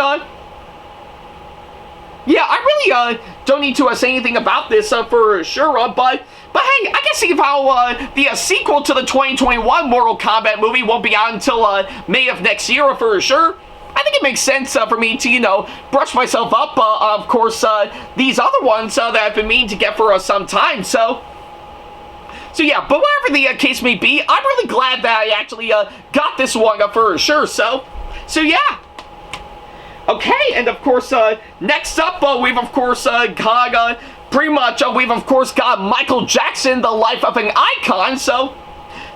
yeah, I really don't need to say anything about this for sure, but hey, I can see how the sequel to the 2021 Mortal Kombat movie won't be out until May of next year for sure. I think it makes sense for me to, you know, brush myself up, of course, these other ones that I've been meaning to get for some time, so yeah, but whatever the case may be, I'm really glad that I actually got this one for sure, so yeah. Okay, and of course, next up, we've of course got pretty much, we've of course got Michael Jackson, the life of an icon, so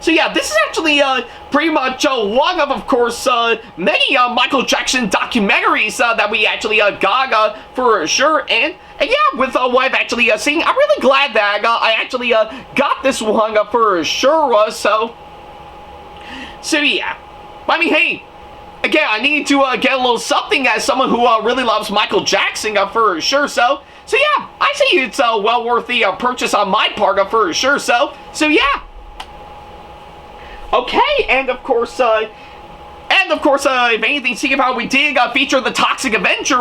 yeah, this is actually pretty much one of course, many Michael Jackson documentaries that we actually got for sure, and yeah, with what I've actually seen, I'm really glad that I actually got this one for sure, so yeah. I mean, hey, again, I need to get a little something as someone who really loves Michael Jackson for sure, so yeah, I say it's well worth the purchase on my part for sure, so yeah. Okay, and of course, if anything, seeing how we did feature the Toxic Avenger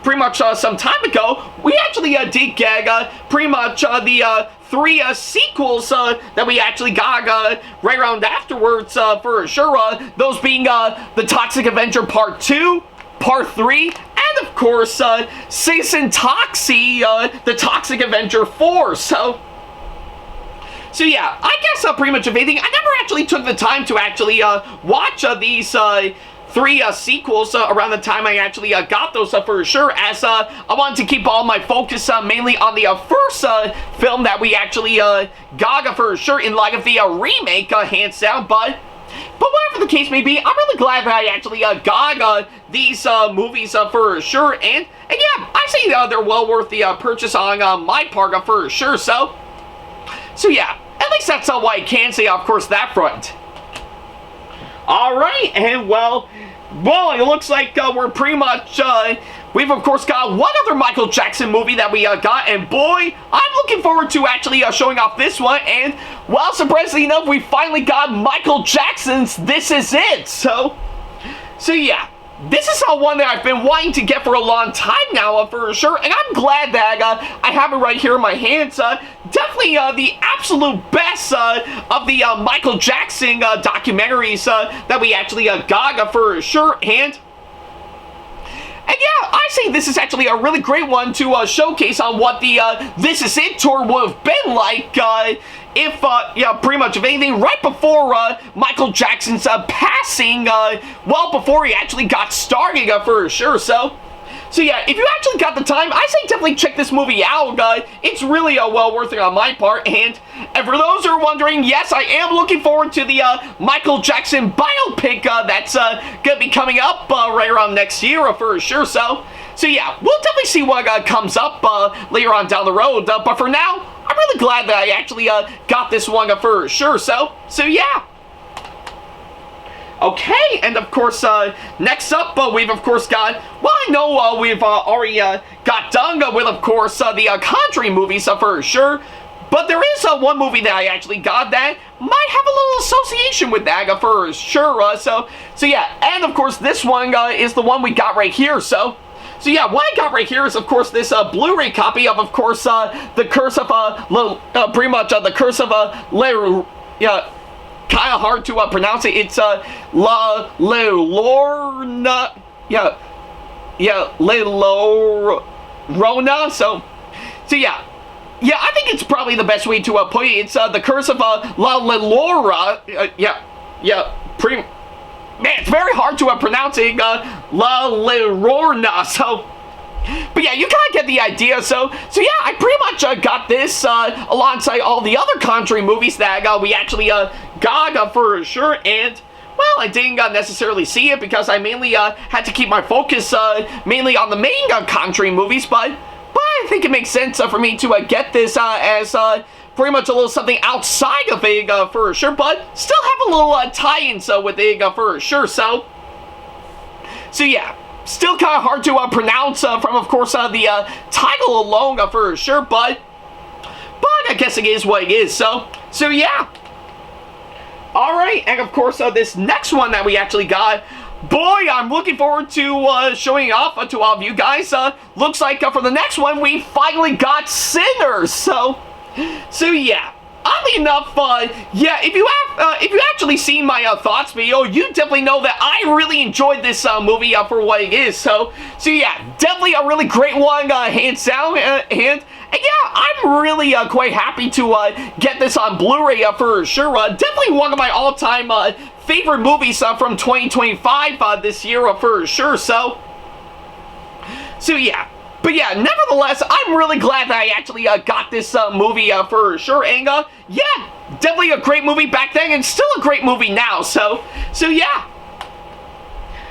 pretty much some time ago, we actually did get pretty much the 3 sequels that we actually got right around afterwards for sure, those being the Toxic Avenger Part 2, Part 3, and of course, Citizen Toxie, the Toxic Avenger 4, so yeah, I guess pretty much of anything, I never actually took the time to actually watch these 3 sequels around the time I actually got those for sure, as I wanted to keep all my focus mainly on the first film that we actually got for sure, in light of the remake, hands down, but whatever the case may be, I'm really glad that I actually got these movies for sure, and yeah, I say they're well worth the purchase on my part for sure, so yeah, at least that's what I can say, of course, that front. Alright, and well, it looks like we're pretty much, we've of course got one other Michael Jackson movie that we got, and boy, I'm looking forward to actually showing off this one, and well, surprisingly enough, we finally got Michael Jackson's This Is It, so yeah. This is one that I've been wanting to get for a long time now, for sure, and I'm glad that I have it right here in my hands. Definitely the absolute best of the Michael Jackson documentaries that we actually got for sure, and yeah, I say this is actually a really great one to showcase on what the This Is It tour would have been like if, yeah, pretty much of anything, right before Michael Jackson's passing, well, before he actually got started for sure, so yeah, if you actually got the time, I say definitely check this movie out. It's really well worth it on my part, and for those who are wondering, yes, I am looking forward to the Michael Jackson biopic that's gonna be coming up right around next year for sure, so yeah, we'll definitely see what comes up later on down the road, but for now, I'm really glad that I actually got this one for sure, so yeah. Okay, and of course, next up, we've of course got, well, I know we've already got done with, of course, the Conjuring movies for sure, but there is one movie that I actually got that might have a little association with that for sure, so yeah, and of course, this one is the one we got right here, so yeah, what I got right here is, of course, this Blu-ray copy of course, The Curse of, pretty much, The Curse of, yeah, kind of hard to pronounce it. It's La Llorona, yeah, La Llorona. So yeah, I think it's probably the best way to put it. It's The Curse of La Llorona. Pretty. Man, it's very hard to pronounce it. La Llorona. So. But yeah, you kind of get the idea, so yeah, I pretty much got this alongside all the other Conjuring movies that we actually got for sure, and well, I didn't necessarily see it because I mainly had to keep my focus mainly on the main Conjuring movies, but I think it makes sense for me to get this as pretty much a little something outside of it for sure, but still have a little tie-ins with it for sure, so yeah. Still kind of hard to pronounce from, of course, the title alone for sure, but I guess it is what it is, so yeah. Alright, and of course, this next one that we actually got, boy, I'm looking forward to showing off to all of you guys. Looks like for the next one, we finally got Sinners. So yeah. Oddly enough, yeah, if you actually seen my thoughts video, you definitely know that I really enjoyed this movie for what it is. So yeah, definitely a really great one, hands down, and yeah, I'm really quite happy to get this on Blu-ray for sure. Definitely one of my all-time favorite movies from 2025 this year for sure. So yeah. But yeah, nevertheless, I'm really glad that I actually got this movie for sure. And yeah, definitely a great movie back then and still a great movie now. So yeah.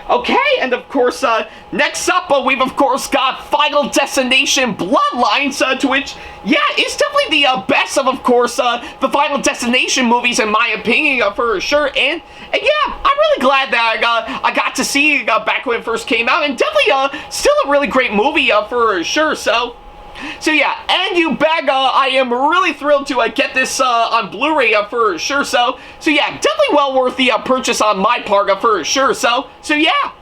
Okay, and of course, next up, we've of course got Final Destination Bloodlines, to which, yeah, it's definitely the best of course, the Final Destination movies, in my opinion, for sure. And yeah, I'm really glad that I got to see it back when it first came out, and definitely still a really great movie for sure. So yeah, and you bet I am really thrilled to get this on Blu-ray for sure. So yeah, definitely well worth the purchase on my part for sure. So yeah.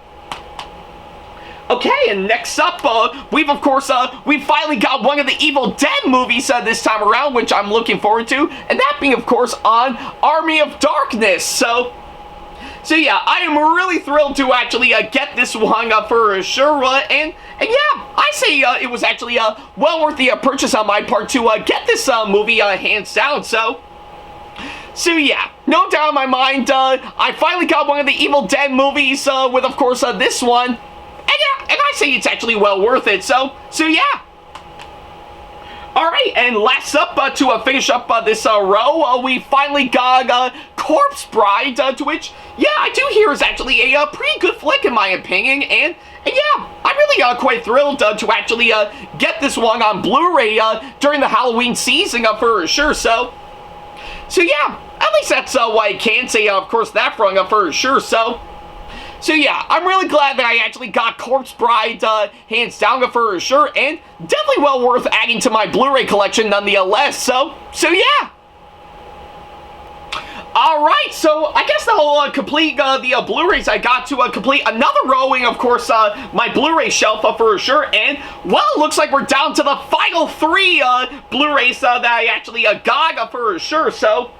Okay, and next up, we've of course, we finally got one of the Evil Dead movies this time around, which I'm looking forward to, and that being of course on Army of Darkness. So yeah, I am really thrilled to actually get this one for sure, and yeah, I say it was actually well worth the purchase on my part to get this movie hands down. So yeah, no doubt in my mind, I finally got one of the Evil Dead movies with of course this one, and yeah, and I say it's actually well worth it. So yeah. Alright, and last up, to finish up this row, we finally got Corpse Bride, to which, yeah, I do hear is actually a pretty good flick in my opinion, and yeah, I'm really quite thrilled to actually get this one on Blu-ray during the Halloween season for sure. So yeah, at least that's what I can say, of course, that from for sure. So yeah, I'm really glad that I actually got Corpse Bride hands down for sure, and definitely well worth adding to my Blu-ray collection nonetheless. So yeah. Alright, so I guess that'll complete the Blu-rays I got to complete another rowing, of course, my Blu-ray shelf for sure, and well, it looks like we're down to the final 3 Blu-rays that I actually got for sure. So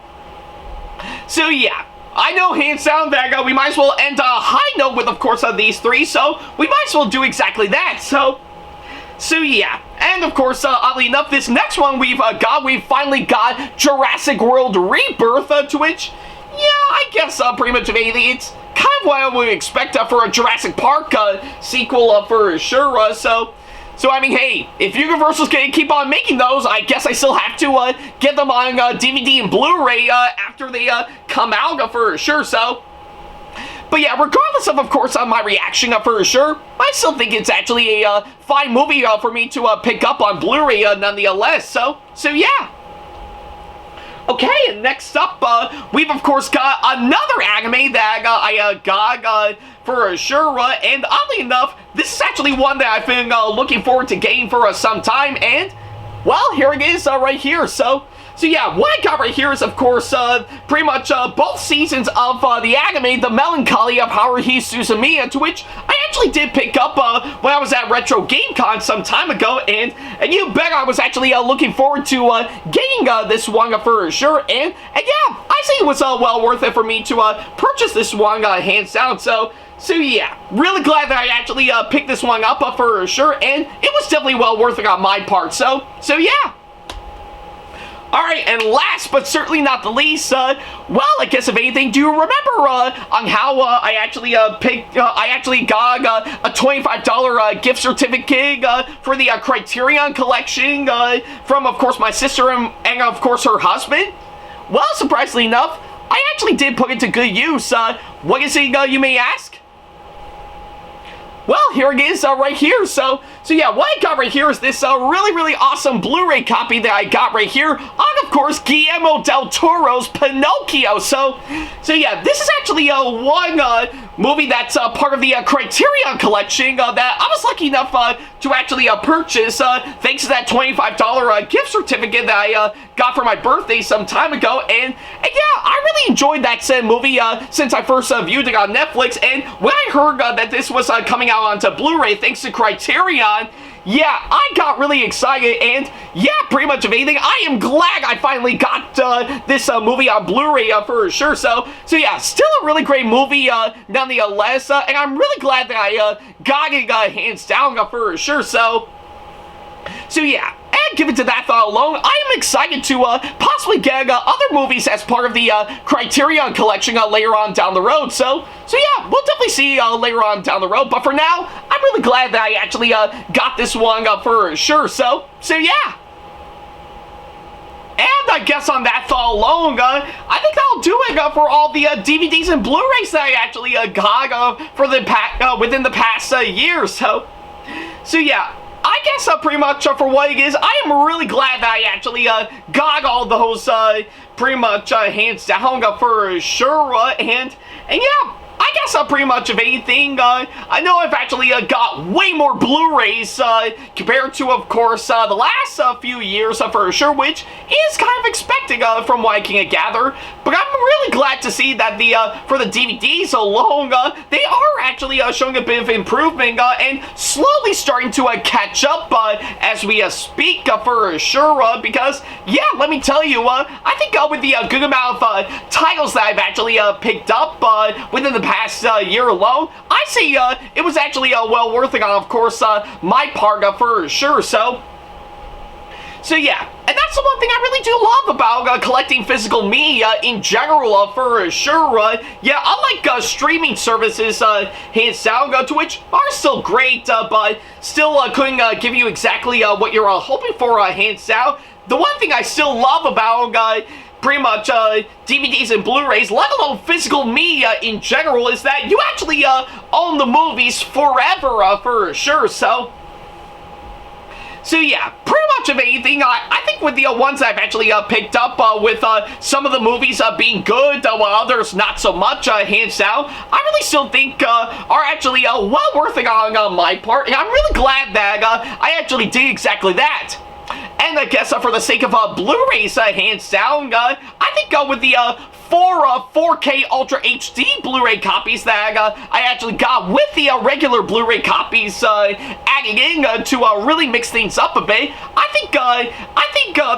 yeah. I know, hands down, that we might as well end on a high note with, of course, these 3, so we might as well do exactly that. So yeah, and of course, oddly enough, this next one we've finally got Jurassic World Rebirth, to which, yeah, I guess pretty much of anything, it's kind of what I would expect for a Jurassic Park sequel for sure. So I mean, hey, if Universal's gonna keep on making those, I guess I still have to get them on DVD and Blu-ray after they come out for sure. So, but yeah, regardless of course, my reaction for sure, I still think it's actually a fine movie for me to pick up on Blu-ray nonetheless. So yeah. Okay, and next up, we've of course got another anime that I got for sure, and oddly enough, this is actually one that I've been looking forward to getting for some time, and well, here it is right here. So yeah, what I got right here is of course pretty much both seasons of the anime The Melancholy of Haruhi Suzumiya, to which I actually did pick up when I was at Retro Game Con some time ago, and you bet I was actually looking forward to getting this one for sure, and yeah, I say it was well worth it for me to purchase this one hands down. So yeah, really glad that I actually picked this one up for sure, and it was definitely well worth it on my part. So yeah. Alright, and last but certainly not the least, well, I guess if anything, do you remember on how I actually got a $25 gift certificate for the Criterion collection from, of course, my sister and of course, her husband? Well, surprisingly enough, I actually did put it to good use. What is it, you may ask? Well, here it is right here. So yeah, what I got right here is this really awesome Blu-ray copy that I got right here on, of course, Guillermo del Toro's Pinocchio. So yeah, this is actually one movie that's part of the Criterion collection that I was lucky enough to actually purchase thanks to that $25 gift certificate that I got for my birthday some time ago. And yeah, I really enjoyed that said movie since I first viewed it on Netflix, and when I heard that this was coming out onto Blu-ray thanks to Criterion, yeah, I got really excited, and yeah, pretty much of anything, I am glad I finally got this movie on Blu-ray for sure. So yeah, still a really great movie nonetheless, and I'm really glad that I got it hands down for sure. So yeah, and given to that thought alone, I am excited to possibly get other movies as part of the Criterion collection later on down the road. So yeah, we'll definitely see later on down the road. But for now, I'm really glad that I actually got this one for sure. So yeah. And I guess on that thought alone, I think that'll do it for all the DVDs and Blu-rays that I actually got for the within the past year. So yeah. I guess pretty much for what it is, I am really glad that I actually got all those pretty much hands down for sure, and yeah, I guess pretty much of anything, I know I've actually got way more Blu-rays compared to, of course, the last few years for sure, which is kind of expected from what I can gather. But I'm really glad to see that for the DVDs alone, they are actually showing a bit of improvement and slowly starting to catch up as we speak for sure. Because yeah, let me tell you, I think with the good amount of titles that I've actually picked up within the past year alone, I see it was actually well worth it on, of course, my part for sure. So yeah, and that's the one thing I really do love about collecting physical media in general for sure. Yeah, unlike streaming services, hands down, to which are still great, but still couldn't give you exactly what you're hoping for, hands down. The one thing I still love about pretty much DVDs and Blu-rays, let alone physical media in general, is that you actually own the movies forever for sure. So yeah, pretty much of anything, I think with the ones I've actually picked up with some of the movies being good, while others not so much, hands down, I really still think are actually well worth it on my part, and I'm really glad that I actually did exactly that. And I guess for the sake of Blu-rays, hands down, I think with the 4K Ultra HD Blu-ray copies that I actually got with the regular Blu-ray copies adding in to really mix things up a bit, I think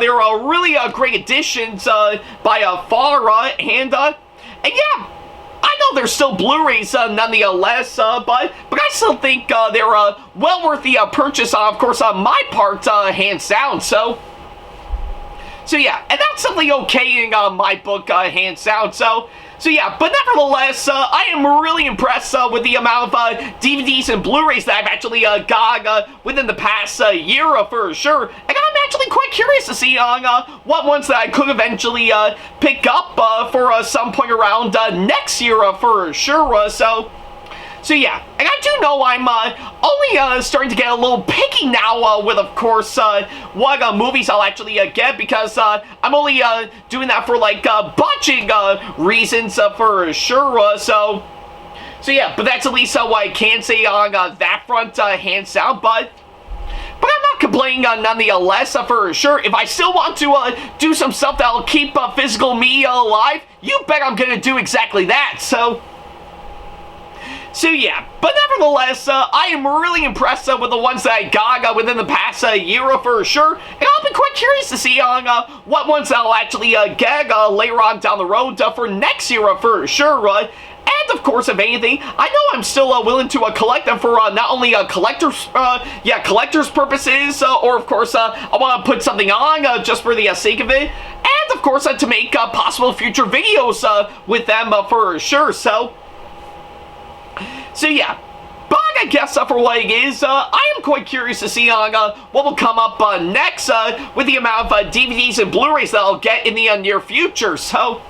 they're really great additions by far, and yeah. I know they're still Blu-rays nonetheless, but I still think they're well worth the purchase, of course, on my part, hands down. So yeah, and that's something okay in my book, hands down. So yeah, but nevertheless, I am really impressed with the amount of DVDs and Blu-rays that I've actually got within the past year for sure. And I'm actually quite curious to see on what ones that I could eventually pick up for some point around next year for sure. So yeah, and I do know I'm only starting to get a little picky now with, of course, what movies I'll actually get, because I'm only doing that for, like, budget reasons for sure. So yeah, but that's at least what I can say on that front, hands down. But I'm not complaining nonetheless for sure. If I still want to do some stuff that'll keep physical media alive, you bet I'm gonna do exactly that. So yeah, but nevertheless, I am really impressed with the ones that I got within the past year for sure, and I'll be quite curious to see on what ones I'll actually get later on down the road for next year for sure. And of course, if anything, I know I'm still willing to collect them for not only collector's purposes, or of course, I want to put something on just for the sake of it, and of course, to make possible future videos with them for sure. So yeah, but I guess for what it is, I am quite curious to see on what will come up next with the amount of DVDs and Blu-rays that I'll get in the near future. So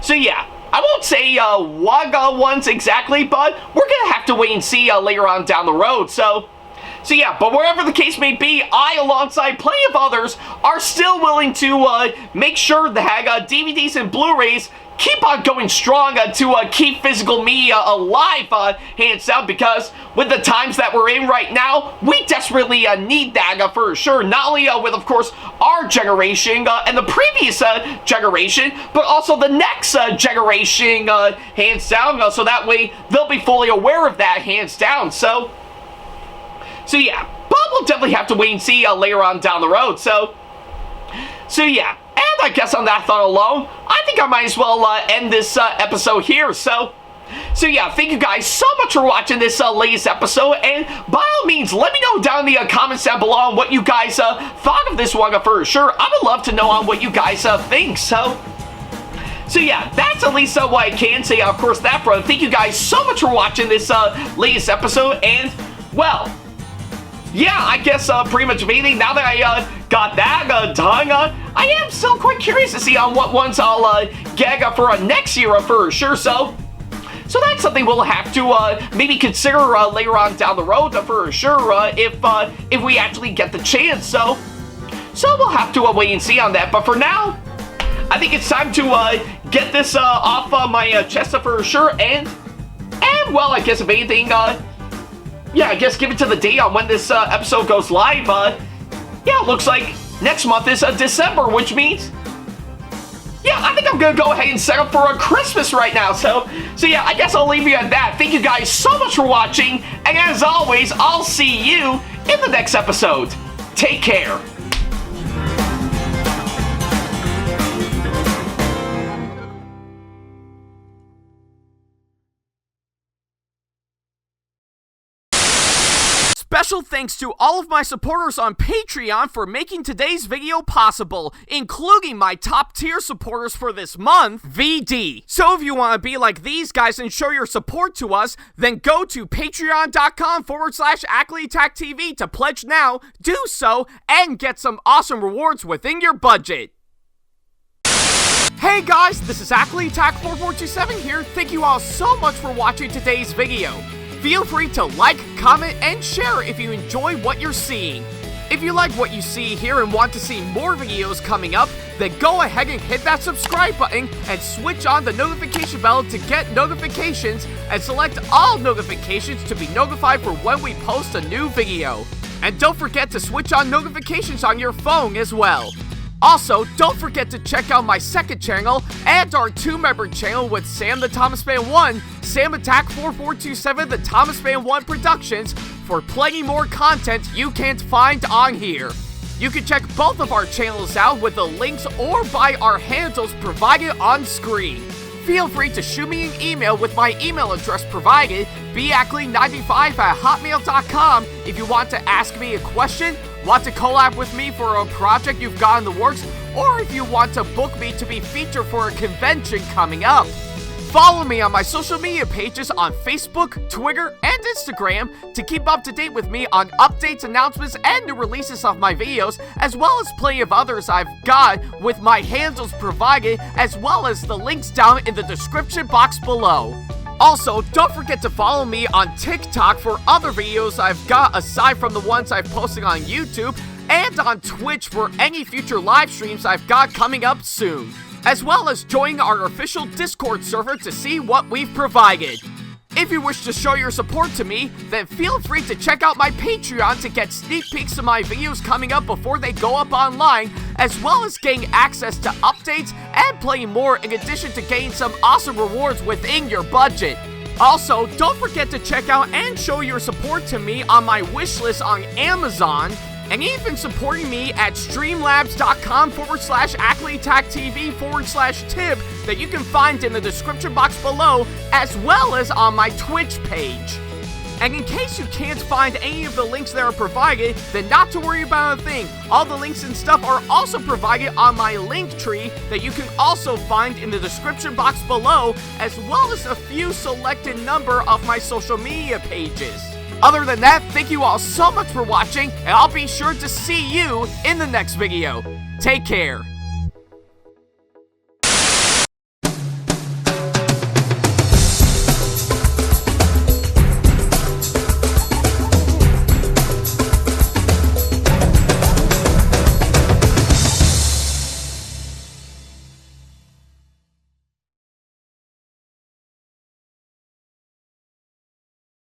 yeah, I won't say what ones exactly, but we're gonna have to wait and see later on down the road. So So yeah, but wherever the case may be, I, alongside plenty of others, are still willing to make sure that DVDs and Blu-rays keep on going strong to keep physical media alive, hands down, because with the times that we're in right now, we desperately need that for sure. Not only with, of course, our generation and the previous generation, but also the next generation, hands down, so that way they'll be fully aware of that, hands down. So yeah, but we'll definitely have to wait and see later on down the road. So yeah. And I guess on that thought alone, I think I might as well end this episode here. So yeah, thank you guys so much for watching this latest episode, and by all means, let me know down in the comments down below on what you guys thought of this one for sure. I would love to know on what you guys think. So yeah, that's at least what I can say. Of course, that, bro. Thank you guys so much for watching this latest episode, and, well, yeah, I guess pretty much anything. Now that I got that done, I am still quite curious to see on what ones I'll get for next year for sure. So that's something we'll have to maybe consider later on down the road for sure if we actually get the chance. So we'll have to wait and see on that. But for now, I think it's time to get this off my chest for sure. And well, I guess if anything, yeah, I guess give it to the date on when this episode goes live. Yeah, it looks like next month is December, which means, yeah, I think I'm gonna go ahead and set up for a Christmas right now. So yeah, I guess I'll leave you at that. Thank you guys so much for watching, and as always, I'll see you in the next episode. Take care. Special thanks to all of my supporters on Patreon for making today's video possible, including my top tier supporters for this month, VD. So if you want to be like these guys and show your support to us, then go to patreon.com/AckleyTackTV to pledge now, do so, and get some awesome rewards within your budget. Hey guys, this is AckleyTack4427 here. Thank you all so much for watching today's video. Feel free to like, comment, and share if you enjoy what you're seeing. If you like what you see here and want to see more videos coming up, then go ahead and hit that subscribe button and switch on the notification bell to get notifications, and select all notifications to be notified for when we post a new video. And don't forget to switch on notifications on your phone as well. Also, don't forget to check out my second channel and our 2-member channel with Sam the Thomas Fan 1, SamAttack4427TheThomasFan1 Productions, for plenty more content you can't find on here. You can check both of our channels out with the links or by our handles provided on screen. Feel free to shoot me an email with my email address provided, backley95@hotmail.com, if you want to ask me a question, want to collab with me for a project you've got in the works, or if you want to book me to be featured for a convention coming up. Follow me on my social media pages on Facebook, Twitter, and Instagram to keep up to date with me on updates, announcements, and new releases of my videos, as well as plenty of others I've got with my handles provided, as well as the links down in the description box below. Also, don't forget to follow me on TikTok for other videos I've got aside from the ones I've posted on YouTube, and on Twitch for any future live streams I've got coming up soon, as well as join our official Discord server to see what we've provided. If you wish to show your support to me, then feel free to check out my Patreon to get sneak peeks of my videos coming up before they go up online, as well as getting access to updates and plenty more, in addition to getting some awesome rewards within your budget. Also, don't forget to check out and show your support to me on my wishlist on Amazon, and even supporting me at streamlabs.com/AckleyTackTV/tip that you can find in the description box below, as well as on my Twitch page. And in case you can't find any of the links that are provided, then not to worry about a thing. All the links and stuff are also provided on my link tree that you can also find in the description box below, as well as a few selected number of my social media pages. Other than that, thank you all so much for watching, and I'll be sure to see you in the next video. Take care.